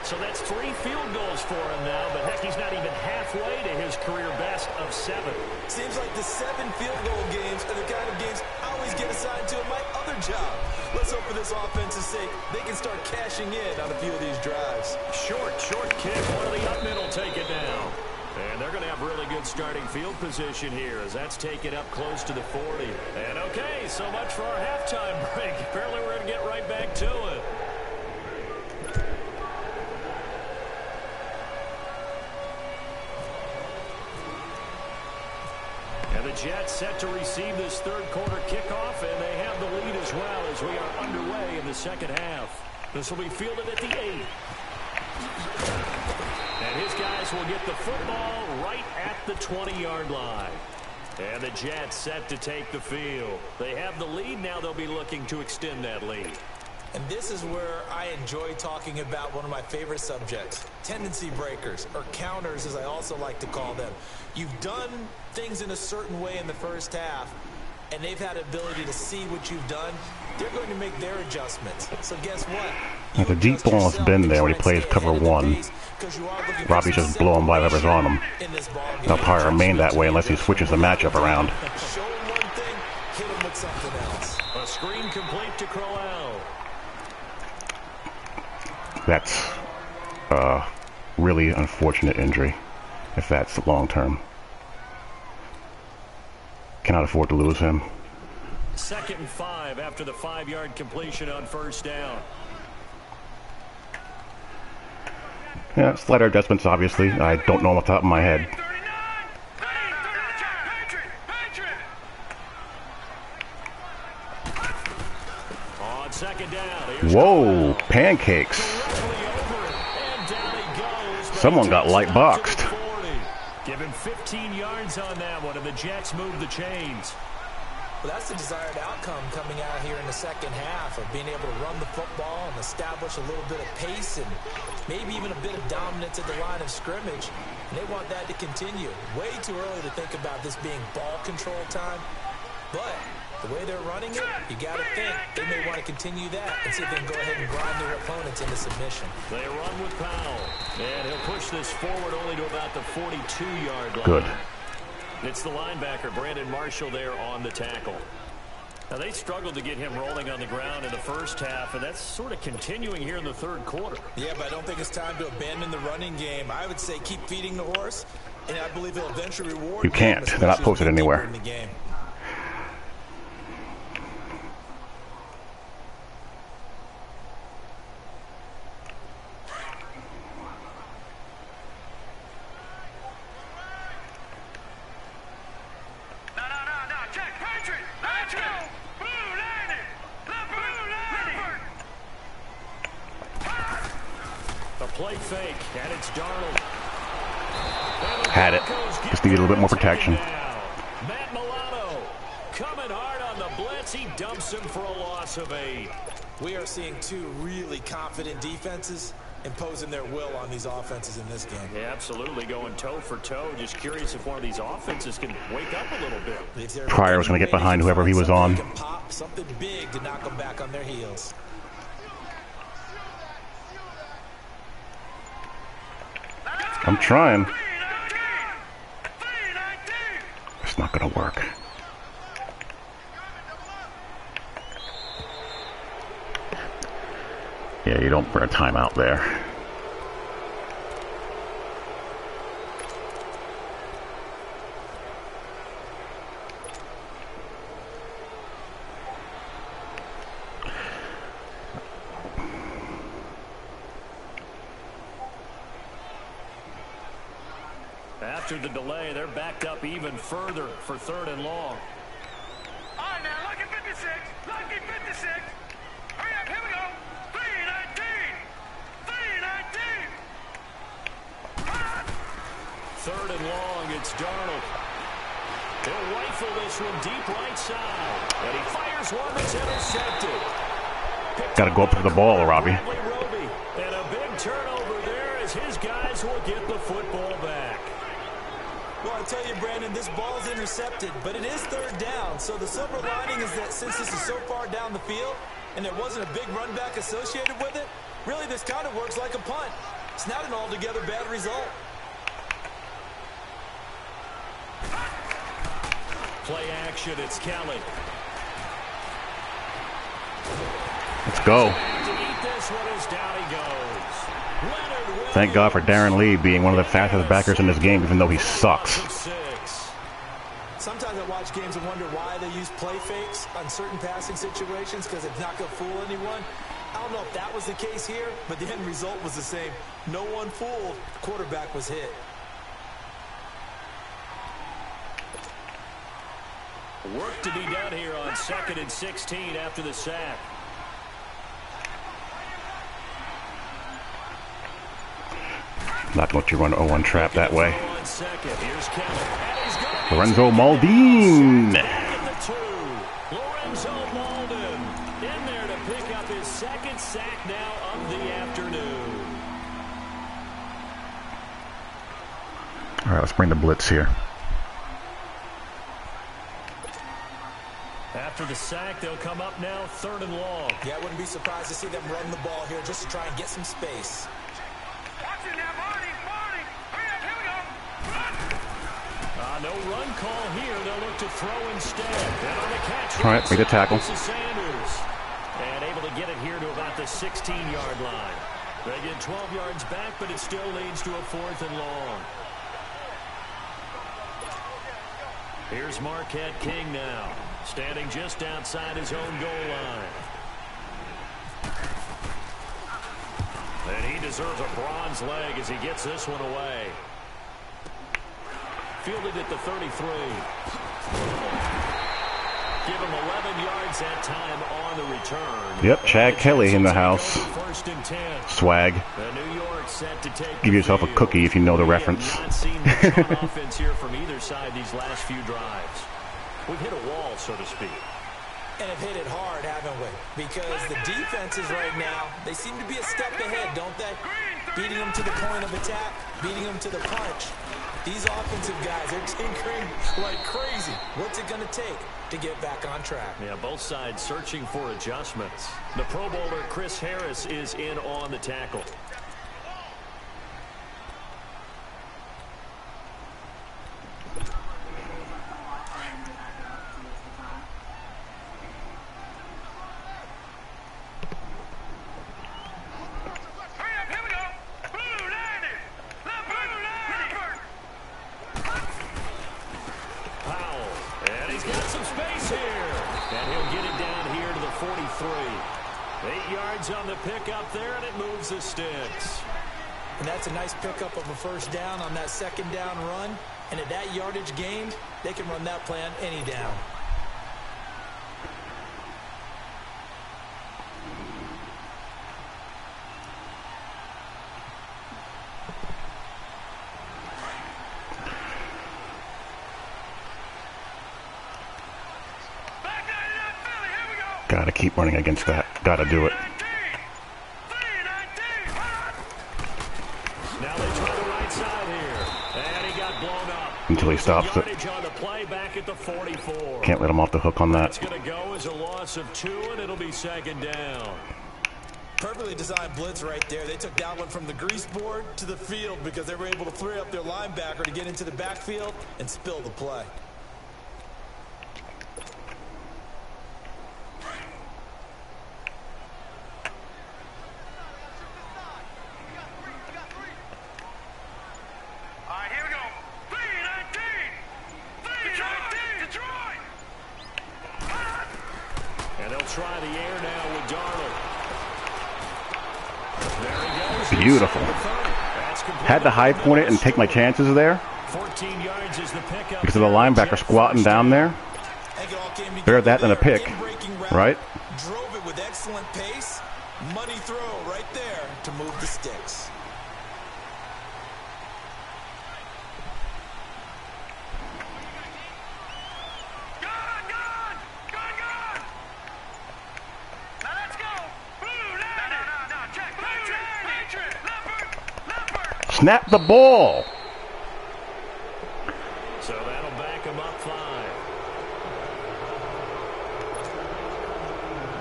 S2: So that's 3 field goals for him now, but heck, he's not even halfway to his career best of 7.
S3: Seems like the 7 field goal games are the kind of games I always get assigned to in my other job. Let's hope for this offense's sake they can start cashing in on a few of these drives.
S2: Short kick. One of the up mid will take it down. And they're going to have really good starting field position here as that's taken up close to the 40. And okay, so much for our halftime break. Apparently we're going to get right back to it. And the Jets set to receive this third quarter kickoff, and they have the lead as well as we are underway in the second half. This will be fielded at the 8. And his guys will get the football right at the 20-yard line. And the Jets set to take the field. They have the lead. Now they'll be looking to extend that lead.
S3: And this is where I enjoy talking about one of my favorite subjects, tendency breakers, or counters as I also like to call them. You've done things in a certain way in the first half, and they've had ability to see what you've done. They're going to make their adjustments. So guess what?
S1: Now, the deep ball has been there when he plays cover 1. Robbie's just blowing by whoever's on him. They'll probably remain that way unless he switches the matchup around.
S3: Show him one thing, hit him with something else.
S2: A screen complete to Crowell.
S1: That's really unfortunate injury, if that's long term. Cannot afford to lose him.
S2: 2nd and 5 after the 5-yard completion on 1st down.
S1: Yeah, slight adjustments, obviously. I don't know off the top of my head.
S2: On 2nd down.
S1: Whoa, pancakes. Someone got light boxed.
S2: Give him 15 yards on that one, and the Jets move the chains.
S3: Well, that's the desired outcome coming out here in the second half of being able to run the football and establish a little bit of pace and maybe even a bit of dominance at the line of scrimmage. And they want that to continue. Way too early to think about this being ball control time. But the way they're running it, you got to think they may want to continue that and see if they can go ahead and grind their opponents into submission.
S2: They run with Powell. And he'll push this forward only to about the 42-yard line.
S1: Good.
S2: It's the linebacker, Brandon Marshall, there on the tackle. Now, they struggled to get him rolling on the ground in the first half, and that's sort of continuing here in the 3rd quarter.
S3: Yeah, but I don't think it's time to abandon the running game. I would say keep feeding the horse, and I believe he'll eventually reward
S1: You can't. They're not posted anywhere.
S3: In the game.
S2: Play fake, and it's Darnold.
S1: Had it. Just need a little bit more protection.
S2: Matt Milano coming hard on the blitz. He dumps him for a loss of 8.
S3: We are seeing two really confident defenses imposing their will on these offenses in this game.
S2: Yeah, absolutely, going toe for toe. Just curious if one of these offenses can wake up a little bit.
S1: Pryor was going to get behind whoever he was on.
S3: Pop something big to knock them back on their heels.
S1: I'm trying. It's not going to work. Yeah, you don't burn a timeout there.
S2: After the delay, they're backed up even further for 3rd and long.
S4: All right, now, lucky 56. Lucky 56. Hurry up, here we go. 319. 319.
S2: 3rd and long, it's Darnold. He'll rifle this one deep right side. And he fires one that's intercepted.
S1: Got to go up for the ball, Robbie.
S2: And a big turnover there as his guys will get the football back.
S3: Well, I tell you, Brandon, this ball's intercepted, but it is 3rd down. So the silver lining is that since this is so far down the field and there wasn't a big run back associated with it, really this kind of works like a punt. It's not an altogether bad result.
S2: Play action, it's Kelly.
S1: Let's go.
S2: To eat this one as down he goes.
S1: Thank God for Darren Lee being one of the fastest backers in this game, even though he sucks.
S3: Sometimes I watch games and wonder why they use play fakes on certain passing situations because it's not going to fool anyone. I don't know if that was the case here, but the end result was the same. No one fooled. The quarterback was hit.
S2: Work to be done here on 2nd and 16 after the sack.
S1: Not going to run an 0-1 trap that way. Lorenzo Maldine.
S2: Lorenzo Maldin in there to pick up his 2nd sack now of the afternoon.
S1: All right, let's bring the blitz here.
S2: After the sack, they'll come up now 3rd and long.
S3: Yeah, I wouldn't be surprised to see them run the ball here just to try and get some space.
S4: Watch it now, Marty. Hurry up, here we go. Run.
S2: No run call here. They'll look to throw instead. And on the catch,
S1: all right, make a tackle.
S2: Sanders. And able to get it here to about the 16-yard line. They get 12 yards back, but it still leads to a 4th and long. Here's Marquette King now, standing just outside his own goal line. And he deserves a bronze leg as he gets this one away. Fielded at the 33. Give him 11 yards that time on the return.
S1: Yep, Chad Kelly in the house. Swag.
S2: New York set to take
S1: Give yourself a cookie if you know the reference.
S2: Not seen much on offense here from either side these last few drives. We've hit a wall, so to speak.
S3: And have hit it hard, haven't we? Because the defenses right now, they seem to be a step ahead, don't they? Beating them to the point of attack, beating them to the punch. These offensive guys are tinkering like crazy. What's it going to take to get back on track?
S2: Yeah, both sides searching for adjustments. The Pro Bowler Chris Harris is in on the tackle. On the pickup there, and it moves the sticks.
S3: And that's a nice pickup of a first down on that second down run. And at that yardage gained, they can run that play on any down.
S1: Gotta keep running against that. Gotta do it. Until he stops it. Can't let him off the hook on that.
S2: It's going to go as a loss of 2, and it'll be second down.
S3: Perfectly designed blitz right there. They took that one from the grease board to the field because they were able to free up their linebacker to get into the backfield and spill the play.
S2: Try the air now with Darnold. There he goes.
S1: Beautiful. Had to high point it and take my chances there
S2: 14 yards is the pickup
S1: because of the linebacker squatting down there. Better that than a pick, right?
S3: Drove it with excellent pace. Money throw right there to move the sticks.
S1: Snap the ball.
S2: So that'll back him up 5.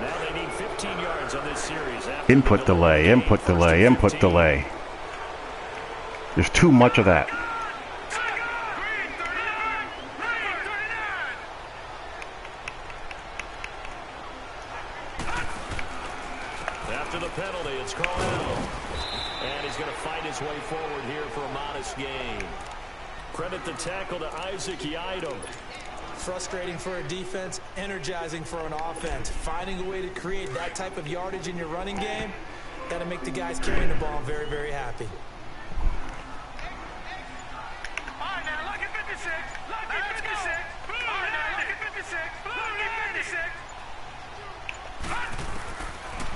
S2: Now they need 15 yards on this series.
S1: Input delay, input delay, input delay. There's too much of that.
S2: After the penalty, it's called out. And he's going to fight his way forward here for a modest gain. Credit the tackle to Isaac Yiadom.
S3: Frustrating for a defense, energizing for an offense. Finding a way to create that type of yardage in your running game, that'll make the guys carrying the ball very, very happy.
S4: All right, now look at 56. Look at 56. All right, now look at 56. Look at 56.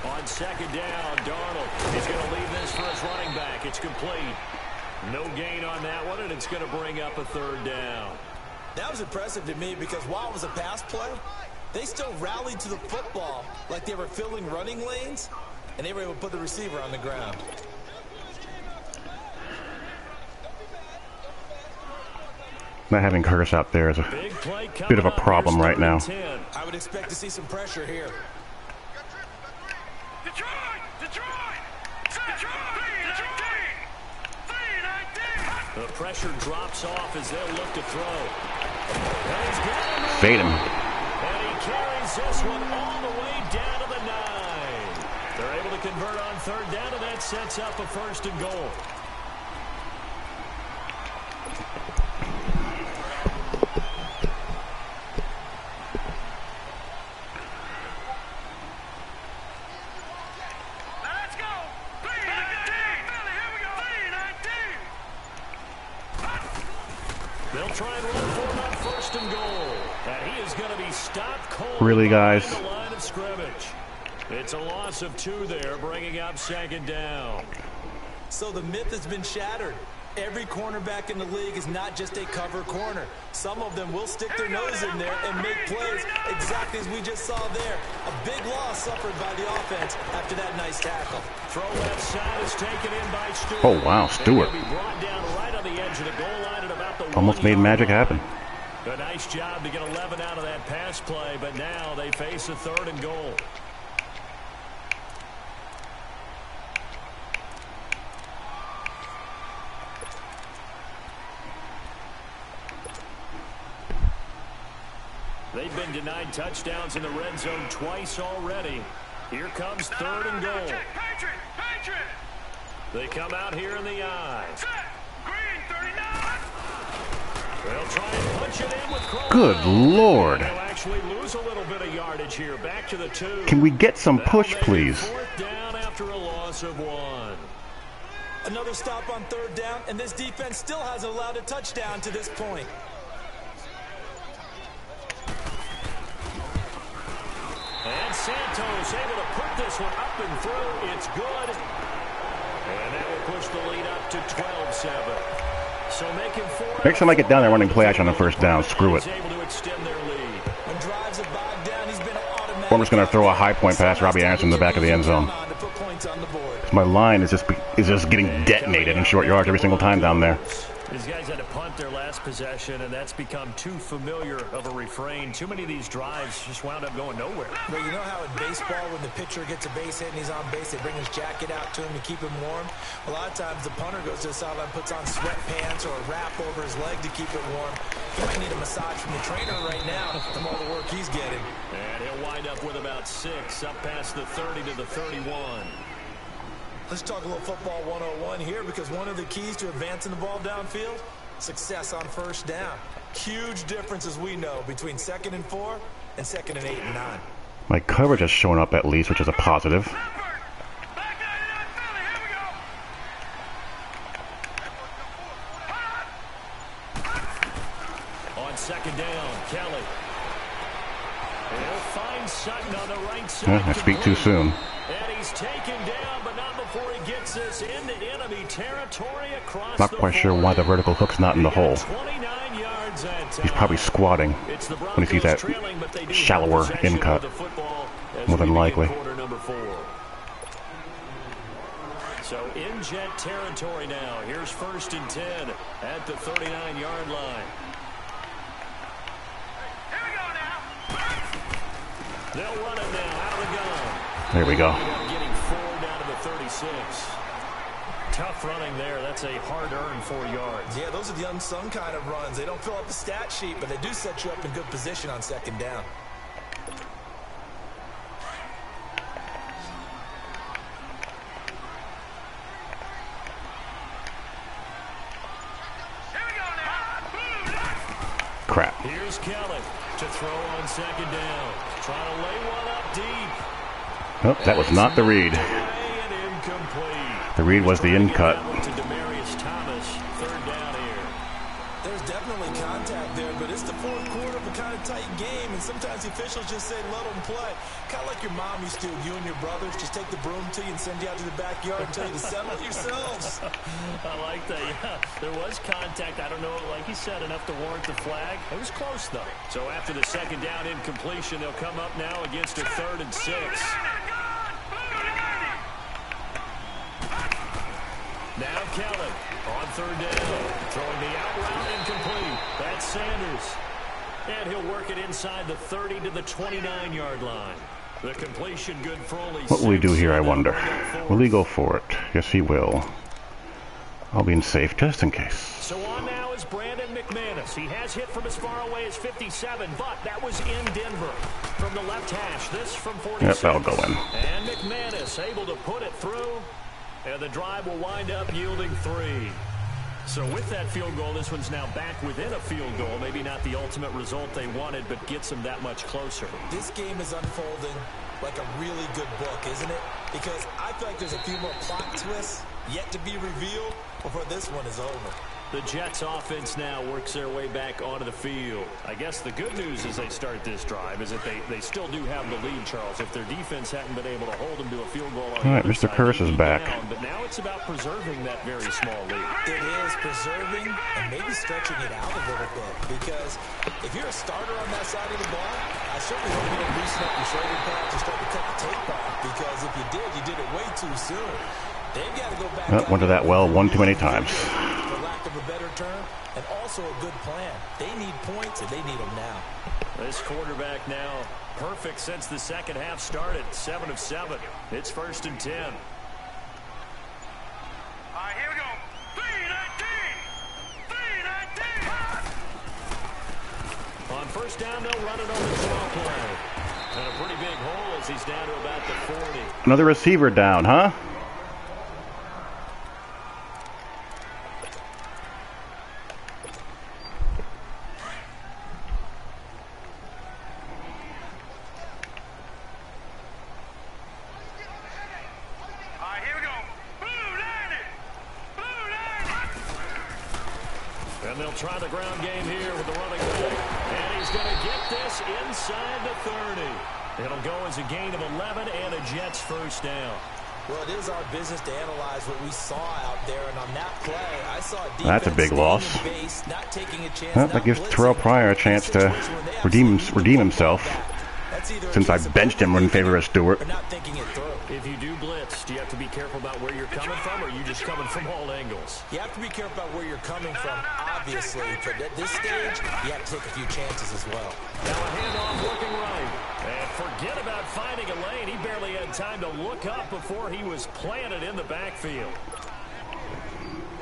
S2: On second down, Darnold is going to leave this for his running back. It's complete. No gain on that one, and it's going to bring up a 3rd down.
S3: That was impressive to me because while it was a pass play, they still rallied to the football like they were filling running lanes, and they were able to put the receiver on the ground.
S1: Not having Curtis out there is a bit of a problem right now.
S3: I would expect to see some pressure here.
S2: The pressure drops off as they'll look to throw.
S1: Fade him.
S2: And he carries this one all the way down to the 9. They're able to convert on third down, and that sets up a 1st and goal.
S4: Let's go. 3-19. Here we go. 3-19.
S2: They'll try and run for him on 1st and goal. And he is going to be stopped cold.
S1: Really, guys?
S2: behind the line of scrimmage. It's a loss of 2 there, bringing up 2nd down.
S3: So the myth has been shattered. Every cornerback in the league is not just a cover corner. Some of them will stick their nose in there and make plays exactly as we just saw there. A big loss suffered by the offense after that nice tackle.
S2: Throw left side is taken in by Stewart.
S1: Oh, wow, Stewart.
S2: And he'll be brought down right on the edge of the goal line at about the
S1: Almost made
S2: 1-yard
S1: magic
S2: line.
S1: happen.
S2: A nice job to get 11 out of that pass play, but now they face a 3rd and goal. They've been denied touchdowns in the red zone twice already. Here comes 3rd and goal.
S4: Patriot. Patriot.
S2: They come out here in the eye.
S4: Set. Green 39.
S2: They'll try and punch it in with Crowell.
S1: Good Lord.
S2: They'll actually lose a little bit of yardage here. Back to the 2.
S1: Can we get some push,
S2: That'll make it
S1: please?
S2: 4th down after a loss of 1.
S3: Another stop on 3rd down, and this defense still hasn't allowed a touchdown to this point.
S2: And Santos able to put this one up and through. It's good. And that will push the lead up to 12-7. So making 4.
S1: Next time I get down there running play action on the 1st down, screw it.
S2: Able to extend their lead.
S3: When drives have bogged down, he's been automatic.
S1: Or I'm just going to throw a high point pass, Robbie Anderson in the back of the end zone.
S3: To put points on the board.
S1: My line is just getting detonated in short yards every single time down there.
S2: These guys had to punt their last possession, and that's become too familiar of a refrain. Too many of these drives just wound up going nowhere.
S3: But you know how in baseball, when the pitcher gets a base hit and he's on base, they bring his jacket out to him to keep him warm? A lot of times the punter goes to the sideline, puts on sweatpants or a wrap over his leg to keep it warm. He might need a massage from the trainer right now from all the work he's getting.
S2: And he'll wind up with about 6, up past the 30 to the 31.
S3: Let's talk a little football 101 here, because one of the keys to advancing the ball downfield, success on 1st down. Huge difference, as we know, between 2nd and 4 and 2nd and 8 and 9.
S1: My coverage has shown up at least, which is a positive.
S4: Back 99 Philly. Here we go.
S2: On 2nd down, Kelly. He'll find Sutton on the right side.
S1: I speak too soon.
S2: And he's taken down, but not before he gets this into enemy territory across
S1: Not
S2: the
S1: quite sure why the vertical hook's not in the hole.
S2: 29 yards that time.
S1: He's probably squatting
S2: It's the
S1: when he sees
S2: Broncos
S1: that
S2: trailing, but they do
S1: shallower
S2: have possession
S1: in cut.
S2: of the football as
S1: More than
S2: we begin
S1: likely.
S2: quarter number 4. So in jet territory now. Here's 1st and 10 at the 39-yard line.
S4: Here we go now.
S2: They'll run it now out of the gun.
S1: There we go.
S2: Getting 4 down to the 36. Tough running there. That's a hard-earned 4 yards.
S3: Yeah, those are the unsung kind of runs. They don't fill up the stat sheet, but they do set you up in good position on 2nd down.
S4: Here we go now.
S1: Crap.
S2: Here's Kelly to throw on 2nd down. Trying to lay one up deep.
S1: Oh, that was not the read.
S2: And incomplete.
S1: The read was the in cut.
S2: To Demarius Thomas, 3rd down here.
S3: There's definitely contact there, but it's the 4th quarter of a kind of tight game, and sometimes the officials just say, let them play. Kind of like your mom used to, you and your brothers, just take the broom to you and send you out to the backyard and tell you to settle it yourselves.
S2: I like that, yeah. There was contact. I don't know, like he said, enough to warrant the flag. It was close, though. So after the 2nd down incompletion, they'll come up now against a 3rd and 6. Now Kelly on 3rd down. Throwing the out route incomplete. That's Sanders. And he'll work it inside the 30 to the 29-yard line. The completion good for only 6.
S1: What will he do here, I wonder? Will he go for it? Yes, he will. I'll be in safe just in case.
S2: So on now is is Brandon McManus. He has hit from as far away as 57, but that was in Denver. From the left hash, this from 46.
S1: Yep, that'll go in.
S2: And McManus able to put it through, and the drive will wind up yielding 3. So with that field goal, this one's now back within a field goal. Maybe not the ultimate result they wanted, but gets them that much closer.
S3: This game is unfolding like a really good book, isn't it? Because I feel like there's a few more plot twists yet to be revealed before this one is over.
S2: The Jets offense now works their way back onto the field. I guess the good news as they start this drive is that they still do have the lead, Charles. If their defense hadn't been able to hold them to a field goal on
S1: all right, Mr. Curse is back.
S2: Down, but now it's about preserving that very small lead.
S3: It is preserving and maybe stretching it out a little bit, because if you're a starter on that side of the ball, I certainly hope you don't loosen up your shoulder pads and start to cut the tape off, because if you did it way too soon. They've got to go back.
S1: Went to that well one too many times.
S3: For lack of a better term, and also a good plan. They need points, and they need them now.
S2: This quarterback now perfect since the second half started. 7 of 7. It's 1st and 10.
S4: All right, here we go. 3-19.
S2: On first down, they'll run it on the draw play. And a pretty big hole as he's down to about the 40.
S1: Another receiver down, huh?
S2: Try the ground game here with the running back. And he's going to get this inside the 30. It'll go as a gain of 11 and a Jets first down.
S3: Well, it is our business to analyze what we saw out there. And on that play, I saw a defense
S1: that's a big loss.
S3: Base, not taking a chance,
S1: that gives Terrell Pryor a chance to redeem himself. Since I benched him in favor of Stewart.
S3: Not thinking it through.
S2: If you do blitz, do you have to be careful about where you're coming from, or are you just coming from all angles?
S3: You have to be careful about where you're coming from, obviously. But at this stage, you have to take a few chances as well.
S2: Now a handoff looking right. And forget about finding a lane. He barely had time to look up before he was planted in the backfield.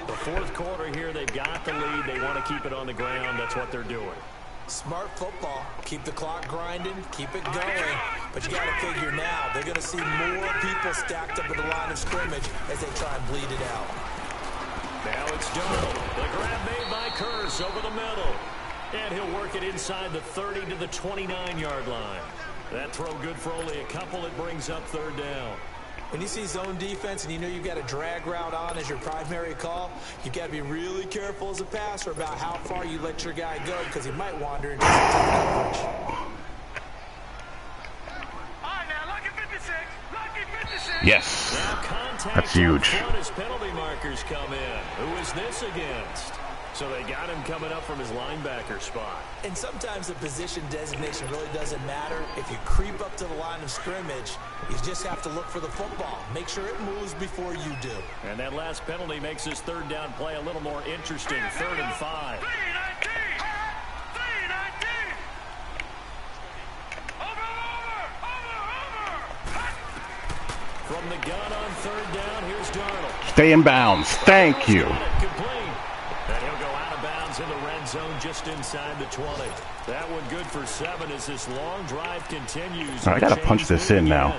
S2: The fourth quarter here, they've got the lead. They want to keep it on the ground. That's what they're doing.
S3: Smart football. Keep the clock grinding. Keep it going. But you got to figure now, they're going to see more people stacked up at the line of scrimmage as they try and bleed it out.
S2: Now it's Darnold. The grab made by Curse over the middle. And he'll work it inside the 30 to the 29-yard line. That throw good for only a couple. It brings up 3rd down.
S3: When you see zone defense and you know you've got a drag route on as your primary call, you've got to be really careful as a passer about how far you let your guy go, because he might wander into some tough coverage.
S4: All right, now, lucky 56. Lucky 56.
S1: Yes.
S2: Now contact
S1: that's huge.
S2: As penalty markers come in. Who is this against? So they got him coming up from his linebacker spot.
S3: And sometimes the position designation really doesn't matter. If you creep up to the line of scrimmage, you just have to look for the football. Make sure it moves before you do.
S2: And that last penalty makes this 3rd down play a little more interesting. 3rd and 5.
S4: 3-19. 3-19. Over.
S2: From the gun on 3rd down, here's Darnold.
S1: Stay in bounds. Thank you.
S2: Complete. And he'll go out of bounds in the red zone just inside the 20. That one good for 7 as this long drive continues.
S1: I got to punch this in now.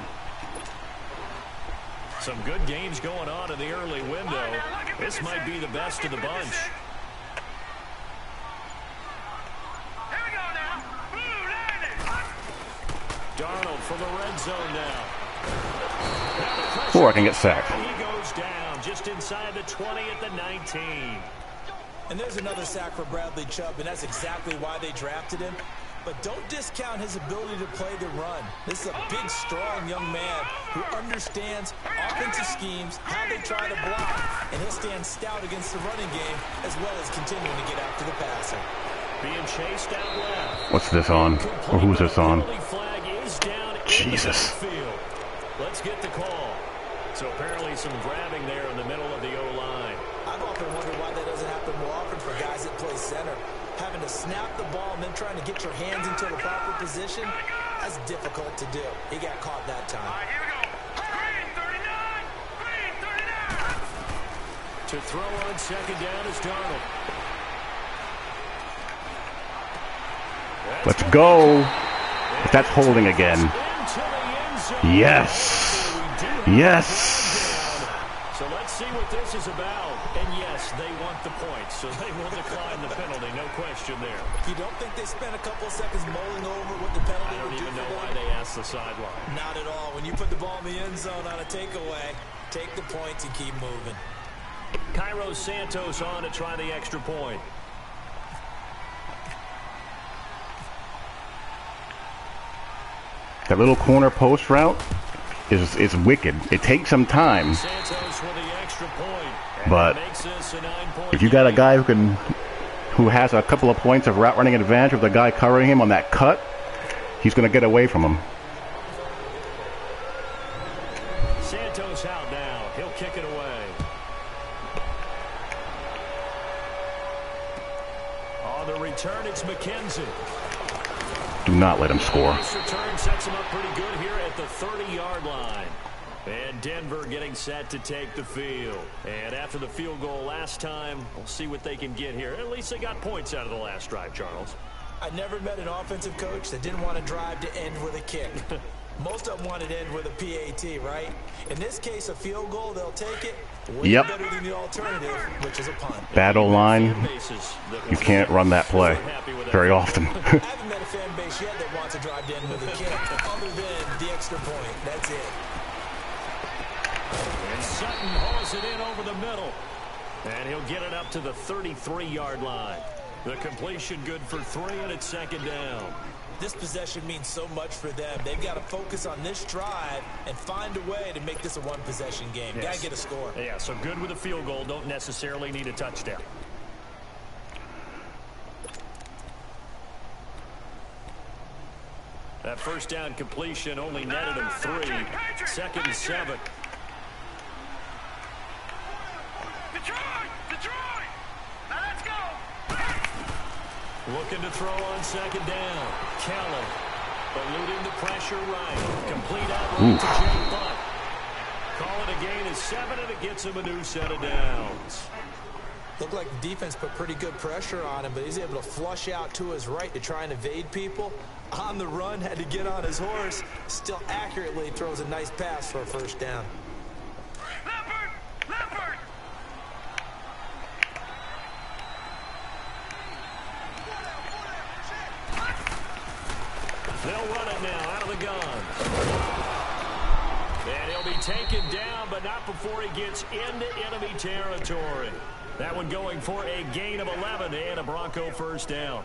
S2: Some good games going on in the early window. This might be the best of the bunch.
S4: Here we go now.
S2: Darnold from the red zone now.
S1: Or I can get sacked.
S2: He goes down just inside the 20 at the 19.
S3: And there's another sack for Bradley Chubb, and that's exactly why they drafted him. But don't discount his ability to play the run. This is a big, strong young man who understands offensive schemes, how they try to block, and he'll stand stout against the running game as well as continuing to get after the passer.
S2: Being chased out left.
S1: What's this on? Or who's this on?
S2: Flag is down
S1: Jesus.
S2: Field. Let's get the call. So apparently some grabbing there in the middle of the O-line.
S3: I've often wondered why that doesn't happen more often for guys that play center. Having to snap the ball and then trying to get your hands into the proper position, that's difficult to do. He got caught that time.
S4: All right, here we go. Green 39. Green 39.
S2: To throw on 2nd down is Darnold.
S1: Let's go. If that's holding again. Yes. Yes.
S2: So let's see what this is about. And yes, they want the points, so they will decline the penalty. No question there.
S3: You don't think they spent a couple of seconds mulling over what the penalty
S2: I don't
S3: would do
S2: even
S3: for
S2: know
S3: them?
S2: why they asked the sideline.
S3: Not at all. When you put the ball in the end zone on a takeaway, take the points and keep moving.
S2: Cairo Santos on to try the extra point.
S1: That little corner post route is wicked. It takes some time,
S2: Santos with the extra point.
S1: but
S2: Makes this a 9-point
S1: if you got a
S2: game.
S1: guy who has a couple of points of route running advantage with the guy covering him on that cut, he's going to get away from him.
S2: Santos out now. He'll kick it away. On the return, it's McKenzie.
S1: Do not let him score.
S2: This return sets him up pretty good here at the 30-yard line. And Denver getting set to take the field. And after the field goal last time, we'll see what they can get here. At least they got points out of the last drive, Charles.
S3: I never met an offensive coach that didn't want to drive to end with a kick. Most of them wanted to end with a PAT, right? In this case, a field goal, they'll take it. Way
S1: Yep.
S3: better than the alternative, which is a punt.
S1: Battle line, you can't run that play very often.
S3: I haven't met a fan base yet that wants to drive to end with a kick, other than the extra point. That's it.
S2: And Sutton hauls it in over the middle. And he'll get it up to the 33-yard line. The completion good for 3, and it's second down.
S3: This possession means so much for them. They've got to focus on this drive and find a way to make this a one-possession game.
S2: Yes.
S3: Got to get a score.
S2: Yeah, so good with a field goal. Don't necessarily need a touchdown. That first down completion only netted him 3. Second and 7.
S4: Detroit! Now let's go!
S2: Looking to throw on second down. Kelly eluding the pressure right. Complete out right to Jake Butt. Call it a gain of 7, and it gets him a new set of downs.
S3: Looked like the defense put pretty good pressure on him, but he's able to flush out to his right to try and evade people. On the run, had to get on his horse. Still accurately throws a nice pass for a first down.
S4: Leopard!
S2: They'll run it now out of the gun. And he'll be taken down, but not before he gets into enemy territory. That one going for a gain of 11 and a Bronco first down.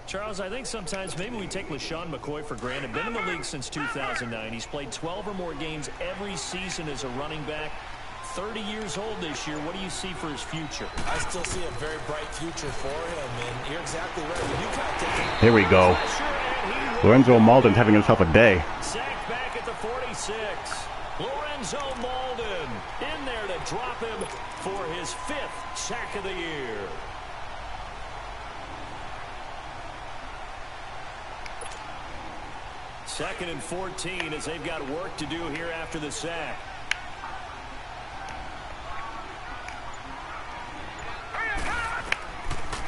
S2: Charles, I think sometimes maybe we take LaShawn McCoy for granted. Been in the league since 2009. He's played 12 or more games every season as a running back. 30 years old this year. What do you see for his future?
S3: I still see a very bright future for him, and you're exactly right. You do kind of take him.
S1: Here we go. Lorenzo Malden's having himself a day.
S2: Sacked back at the 46. Lorenzo Malden in there to drop him for his 5th sack of the year. Second and 14 as they've got work to do here after the sack.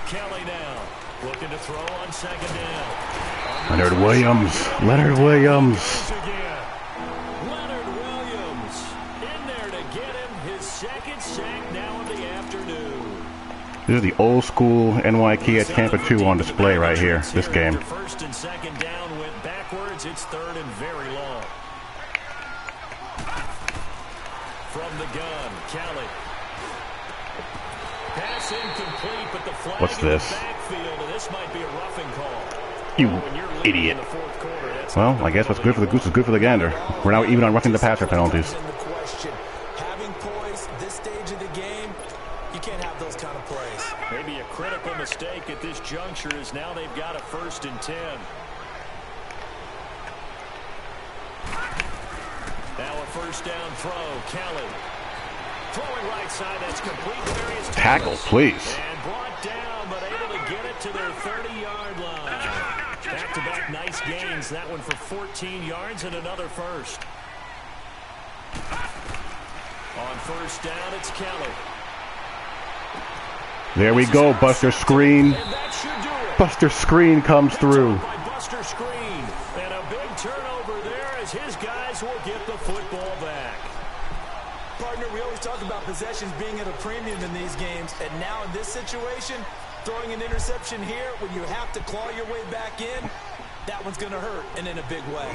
S2: Kelly now looking to throw on second down.
S1: Leonard Williams. Leonard Williams.
S2: Leonard Williams in there to get him his 2nd sack now in the afternoon.
S1: This is the old school NY Kia Tampa 2 on display right here, this game.
S2: First and second down went backwards. It's 3rd and very long. From the gun, Kelly. Pass incomplete, but the flag
S1: What's this?
S2: in the backfield, and this might be a roughing call.
S1: You
S2: When you're leading
S1: idiot.
S2: in the 4th quarter, that's
S1: Well, I guess what's good for the goose is good for the gander. We're now even on roughing the passer penalties.
S3: In the question, having poise this stage of the game, you can't have those kind of plays.
S2: maybe a critical mistake at this juncture is now they've got a 1st and 10. Now a first down throw. Kelly throwing right side. That's complete. Various
S1: Tackle, please.
S2: and brought down, but able to get it to their 30-yard line. Back-to-back nice gains. That one for 14 yards and another first. On first down, it's Kelly.
S1: There we go, Buster screen.
S2: And that should do it.
S1: Buster Screen comes through.
S2: By Buster Screen. And a big turnover there as his guys will get the football back.
S3: Partner, we always talk about possessions being at a premium in these games, and now in this situation, throwing an interception here when you have to claw your way back in, that one's going to hurt, and in a big way.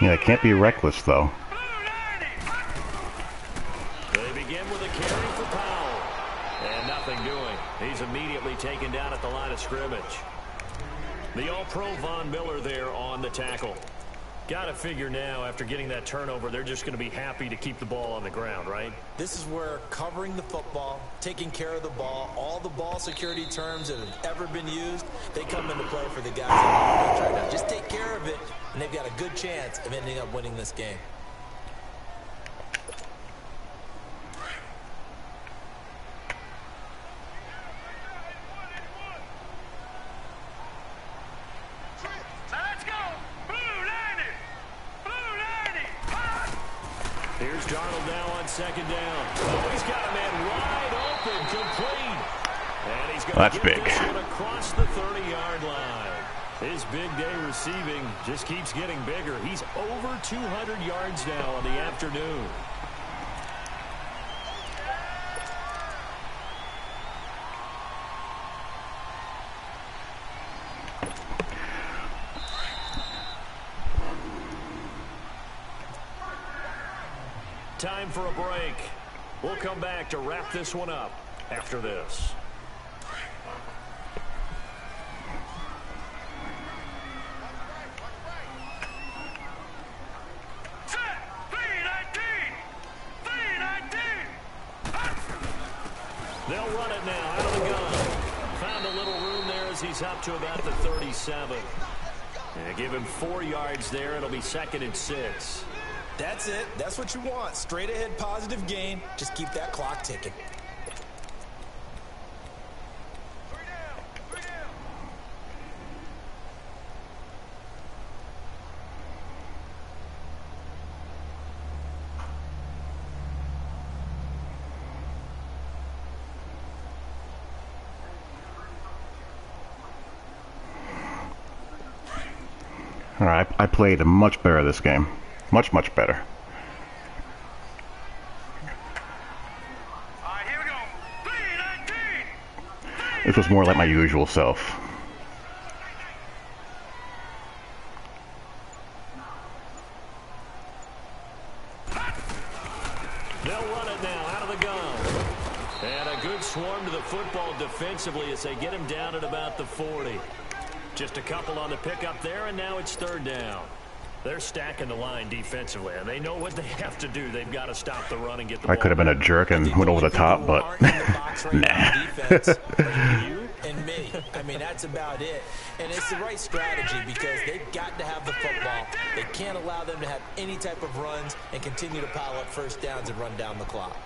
S1: Yeah, it can't be reckless, though.
S2: They begin with a carry for Powell. And nothing doing. He's immediately taken down at the line of scrimmage. The All-Pro Von Miller there on the tackle. Got to figure now, after getting that turnover, they're just going to be happy to keep the ball on the ground, right?
S3: This is where covering the football, taking care of the ball, all the ball security terms that have ever been used, they come into play for the guys on the pitch right now. Just take care of it, and they've got a good chance of ending up winning this game.
S2: Here's Darnold now on second down. Oh, he's got a man wide open, complete. And he's going to get this one across the 30-yard line. His big day receiving just keeps getting bigger. He's over 200 yards now on the afternoon. Time for a break. We'll come back to wrap this one up after this. They'll run it now out of the gun. Found a little room there as he's up to about the 37. And give him 4 yards there. It'll be 2nd and 6.
S3: That's it. That's what you want. Straight ahead positive gain. Just keep that clock ticking.
S1: All right, I played much better this game. Much better.
S4: Here we go. 3-19.
S1: This was more like my usual self.
S2: They'll run it now out of the gun. And a good swarm to the football defensively as they get him down at about the 40. Just a couple on the pickup there, and now it's 3rd down. They're stacking the line defensively, and they know what they have to do. They've got to stop the run and get the ball.
S1: I could have been a jerk and went over the top, but nah.
S3: You and me. I mean, that's about it. And it's the right strategy because they've got to have the football. They can't allow them to have any type of runs and continue to pile up first downs and run down the clock.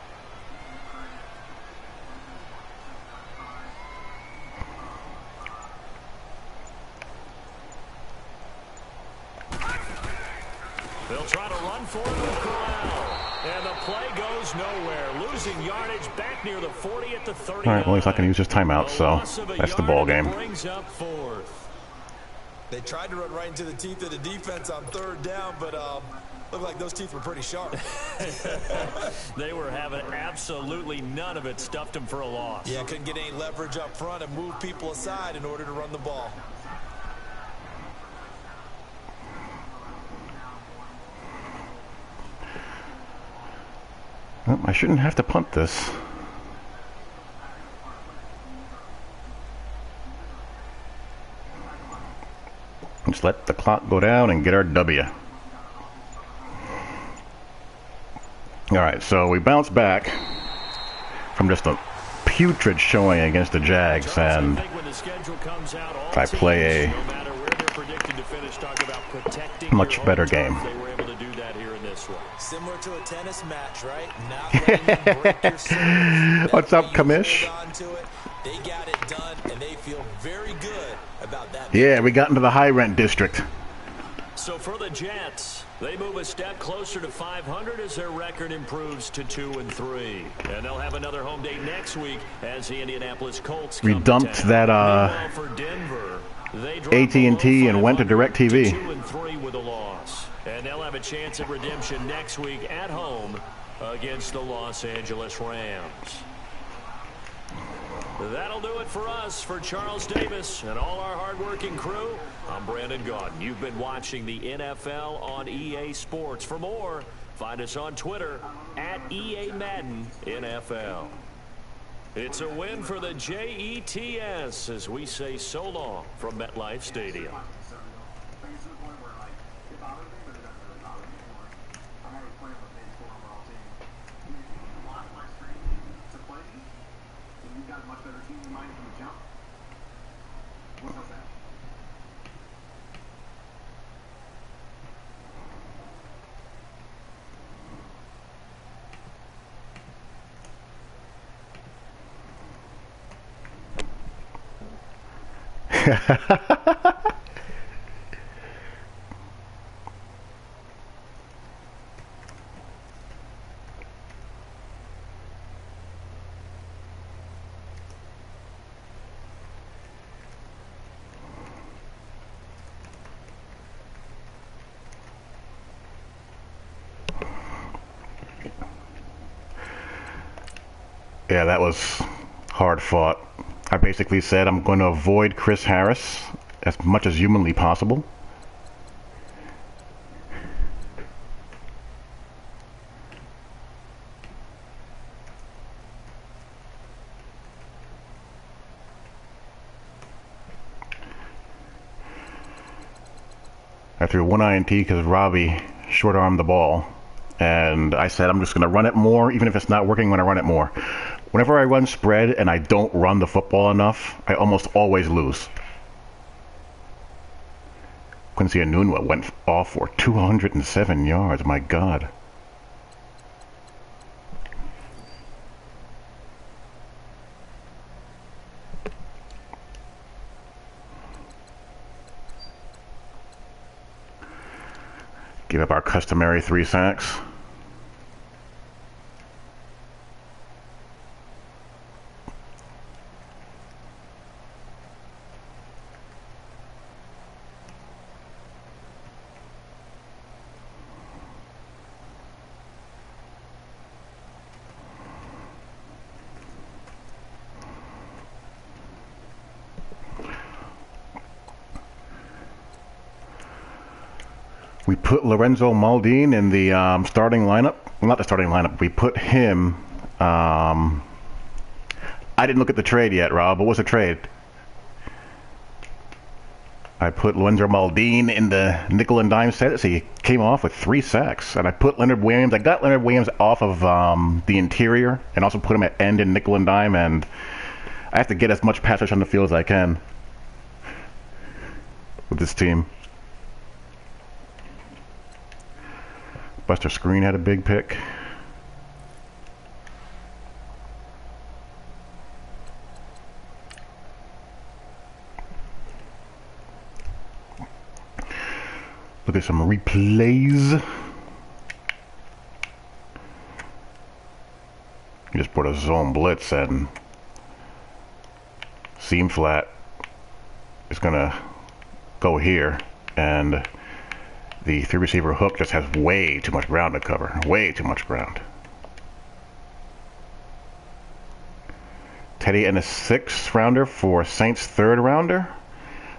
S2: They'll try to run for it with Corral. And the play goes nowhere. Losing yardage back near the 40 at the 30.
S1: All right, well, he's not going to use his timeout, so that's the ball game.
S2: Brings up 4th.
S3: They tried to run right into the teeth of the defense on 3rd down, but looked like those teeth were pretty sharp.
S2: They were having absolutely none of it. Stuffed them for a loss.
S3: Yeah, couldn't get any leverage up front and move people aside in order to run the ball.
S1: Well, I shouldn't have to punt this. Just let the clock go down and get our W. Alright, so we bounce back from just a putrid showing against the Jags, and I play a much better game.
S2: They were able to do that here in this one.
S3: Similar to a tennis match, right? Not letting them break your serve.
S1: What's up, Kamish?
S3: They got it done, and they feel very good about that.
S1: Yeah, we got into the high rent district.
S2: So for the Jets, they move a step closer to 500 as their record improves to 2-3. And they'll have another home date next week as the Indianapolis Colts come
S1: We dumped
S2: to town.
S1: that
S2: for Denver, they
S1: AT&T and went to DirecTV.
S2: 2-3 with a loss. And they'll have a chance at redemption next week at home against the Los Angeles Rams. That'll do it for us. For Charles Davis and all our hardworking crew, I'm Brandon Gaudin. You've been watching the NFL on EA Sports. For more, find us on Twitter at EA Madden NFL. It's a win for the Jets as we say so long from MetLife Stadium.
S5: Much better team in mind from the jump. What was that?
S1: Yeah, that was hard fought. I basically said I'm going to avoid Chris Harris as much as humanly possible. I threw one INT because Robbie short-armed the ball. And I said I'm just going to run it more, even if it's not working when I run it more. Whenever I run spread and I don't run the football enough, I almost always lose. Quincy Enunwa went off for 207 yards. My God. Give up our customary 3 sacks. We put Lorenzo Maldini in the starting lineup. Well, not the starting lineup. We put him. I didn't look at the trade yet, Rob. What was the trade? I put Lorenzo Maldini in the nickel and dime set, so he came off with 3 sacks. And I put Leonard Williams. I got Leonard Williams off of the interior and also put him at end in nickel and dime. And I have to get as much pass rush on the field as I can with this team. Buster Screen had a big pick. Look at some replays. He just put a zone blitz and seam flat is gonna go here, and the 3 receiver hook just has way too much ground to cover. Way too much ground. Teddy and a 6th rounder for Saints 3rd rounder.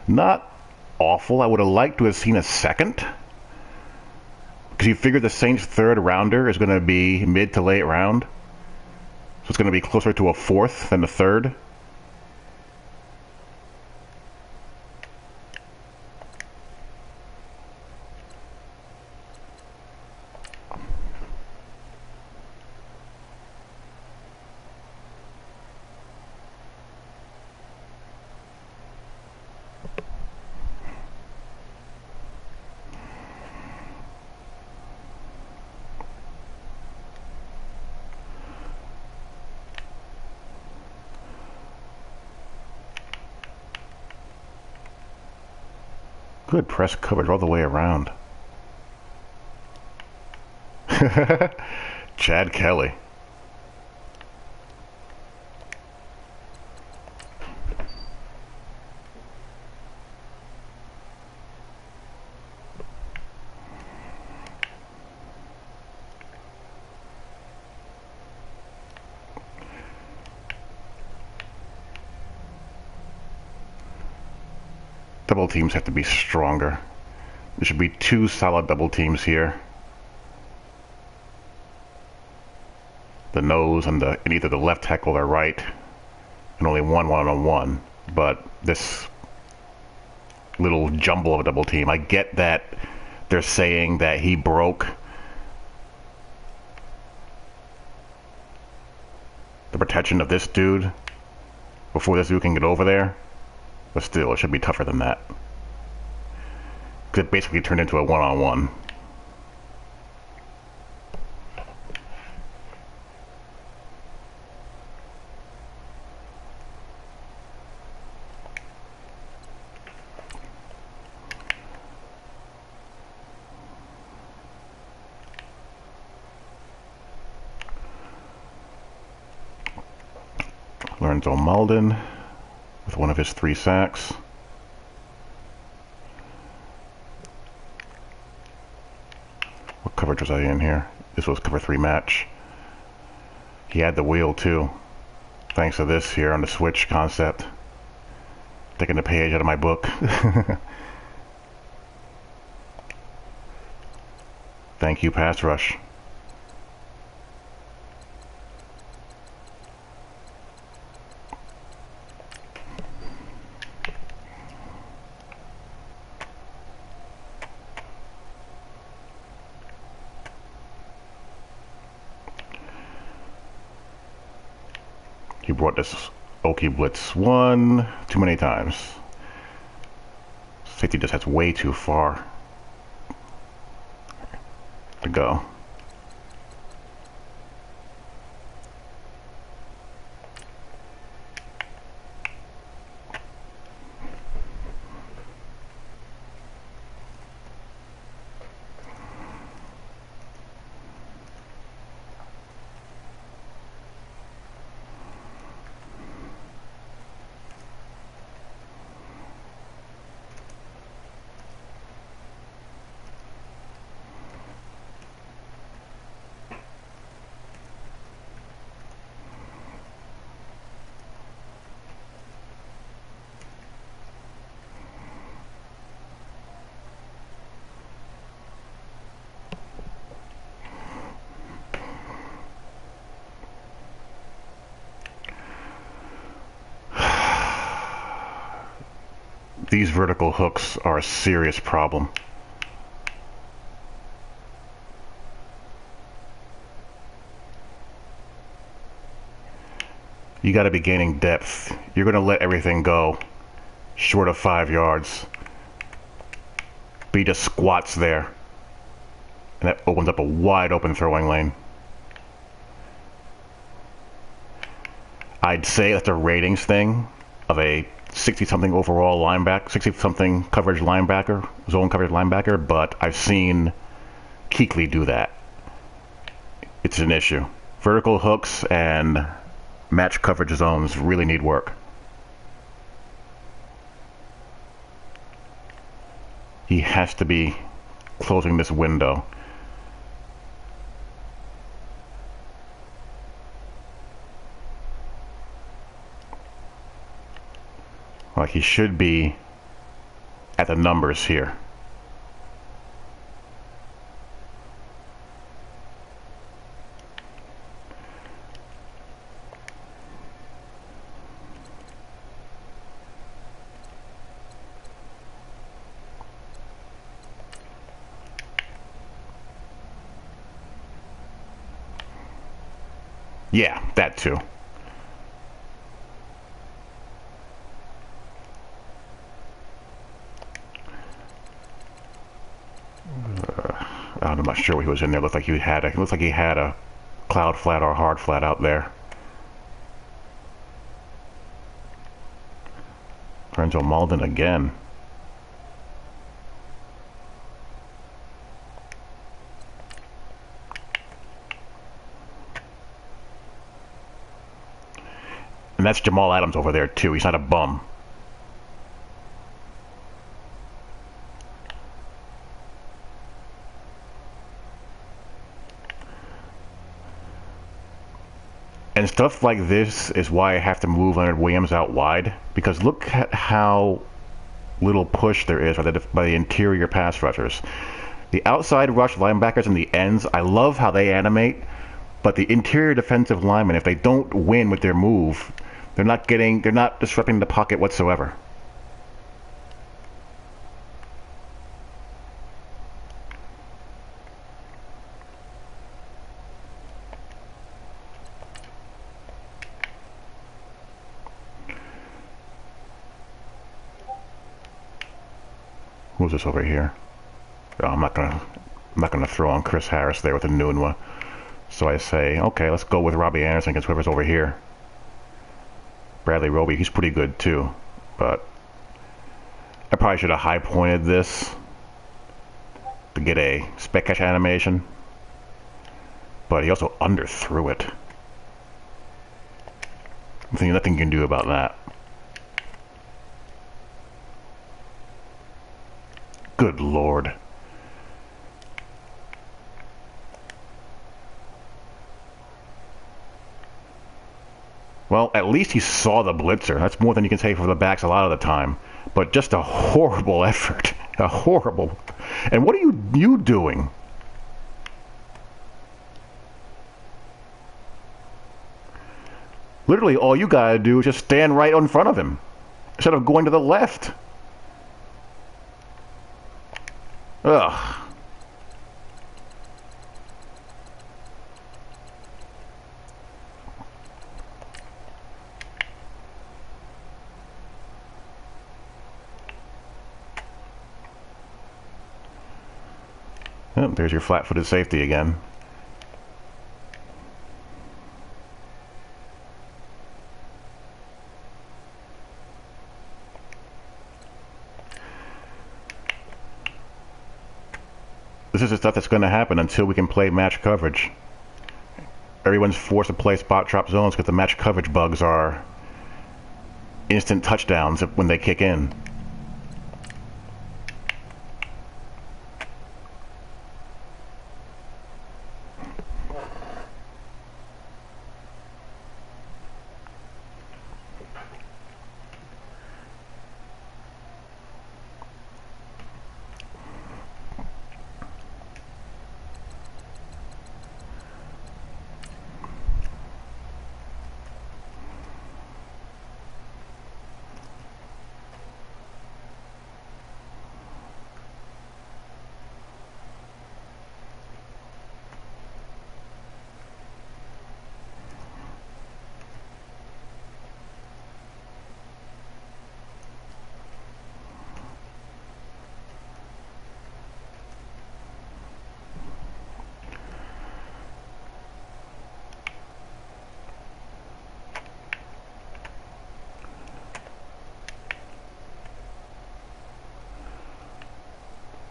S1: Not awful. I would have liked to have seen a 2nd. Because you figure the Saints 3rd rounder is going to be mid to late round. So it's going to be closer to a 4th than the 3rd. Good press coverage all the way around. Chad Kelly. Double teams have to be stronger. There should be 2 solid double teams here. The nose and either the left tackle or right, and only one one-on-one. But this little jumble of a double team, I get that they're saying that he broke the protection of this dude before this dude can get over there. But still, it should be tougher than that. Because it basically turned into a one-on-one. Lorenzo Malden with one of his 3 sacks. What coverage was I in here? This was cover 3 match. He had the wheel too, thanks to this here on the switch concept. Taking the page out of my book. Thank you, pass rush. He brought this Okie blitz one too many times. Safety just has way too far to go. These vertical hooks are a serious problem. You got to be gaining depth. You're going to let everything go short of 5 yards. But he just squats there. And that opens up a wide open throwing lane. I'd say that's a ratings thing of a 60-something overall linebacker, 60-something coverage linebacker, zone coverage linebacker, but I've seen Kuechly do that. It's an issue. Vertical hooks and match coverage zones really need work. He has to be closing this window. Like he should be at the numbers here. Yeah, that too. I'm not sure what he was in there. Looks like he had a cloud flat or hard flat out there. Lorenzo Malden again. And that's Jamal Adams over there, too. He's not a bum. And stuff like this is why I have to move Leonard Williams out wide. Because look at how little push there is by the interior pass rushers. The outside rush linebackers and the ends, I love how they animate. But the interior defensive linemen, if they don't win with their move, they're not disrupting the pocket whatsoever. Who's this over here? Oh, I'm not gonna throw on Chris Harris there with a Nunwa. So I say, okay, let's go with Robbie Anderson against whoever's over here. Bradley Roby, he's pretty good too, but I probably should have high pointed this to get a spec catch animation. But he also underthrew it. Nothing you can do about that. Good Lord. Well, at least he saw the blitzer. That's more than you can say for the backs a lot of the time. But just a horrible effort. A horrible. And what are you doing? Literally, all you gotta do is just stand right in front of him instead of going to the left. Ugh. Oh, there's your flat-footed safety again. This is the stuff that's going to happen until we can play match coverage. Everyone's forced to play spot drop zones because the match coverage bugs are instant touchdowns when they kick in.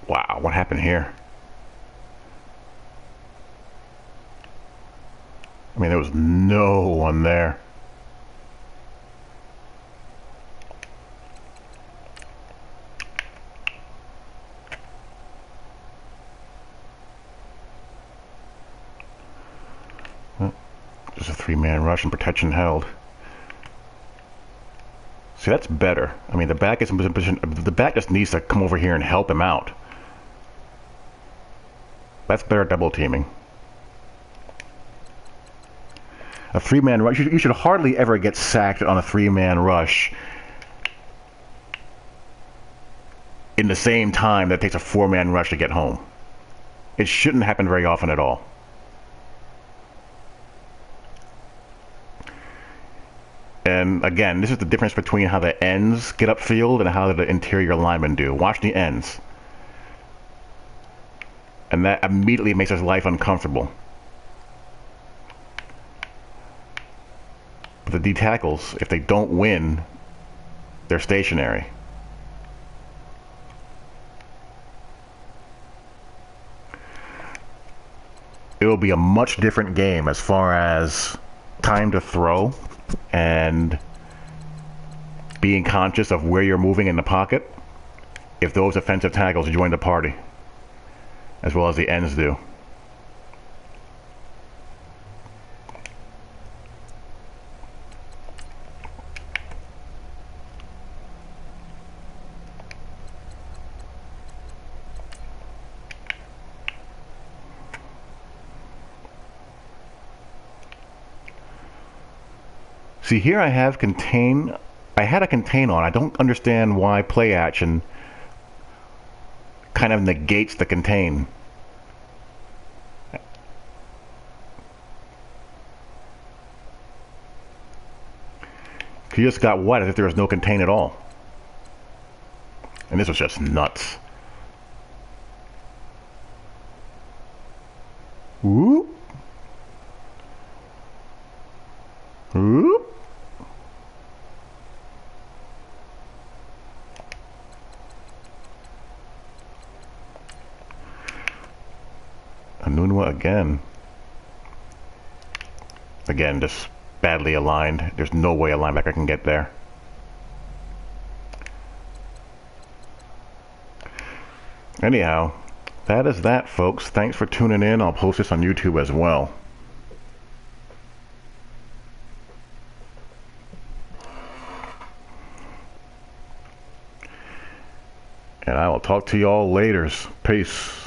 S1: Wow, what happened here? I mean, there was no one there. Just a three-man rush and protection held. See, that's better. I mean, the back is in position. The back just needs to come over here and help him out. That's better double teaming. A three-man rush. You should hardly ever get sacked on a three-man rush in the same time that it takes a four-man rush to get home. It shouldn't happen very often at all. And again, this is the difference between how the ends get upfield and how the interior linemen do. Watch the ends. And that immediately makes his life uncomfortable. But the D tackles, if they don't win, they're stationary. It will be a much different game as far as time to throw and being conscious of where you're moving in the pocket if those offensive tackles join the party, as well as the ends do. See, here I have contain. I had a contain on. I don't understand why play action kind of negates the contain. You just got what as if there was no contain at all. And this was just nuts. Whoop. Whoop. Anunwa again. Again, just badly aligned. There's no way a linebacker can get there. Anyhow, that is that, folks. Thanks for tuning in. I'll post this on YouTube as well. And I will talk to you all later. Peace.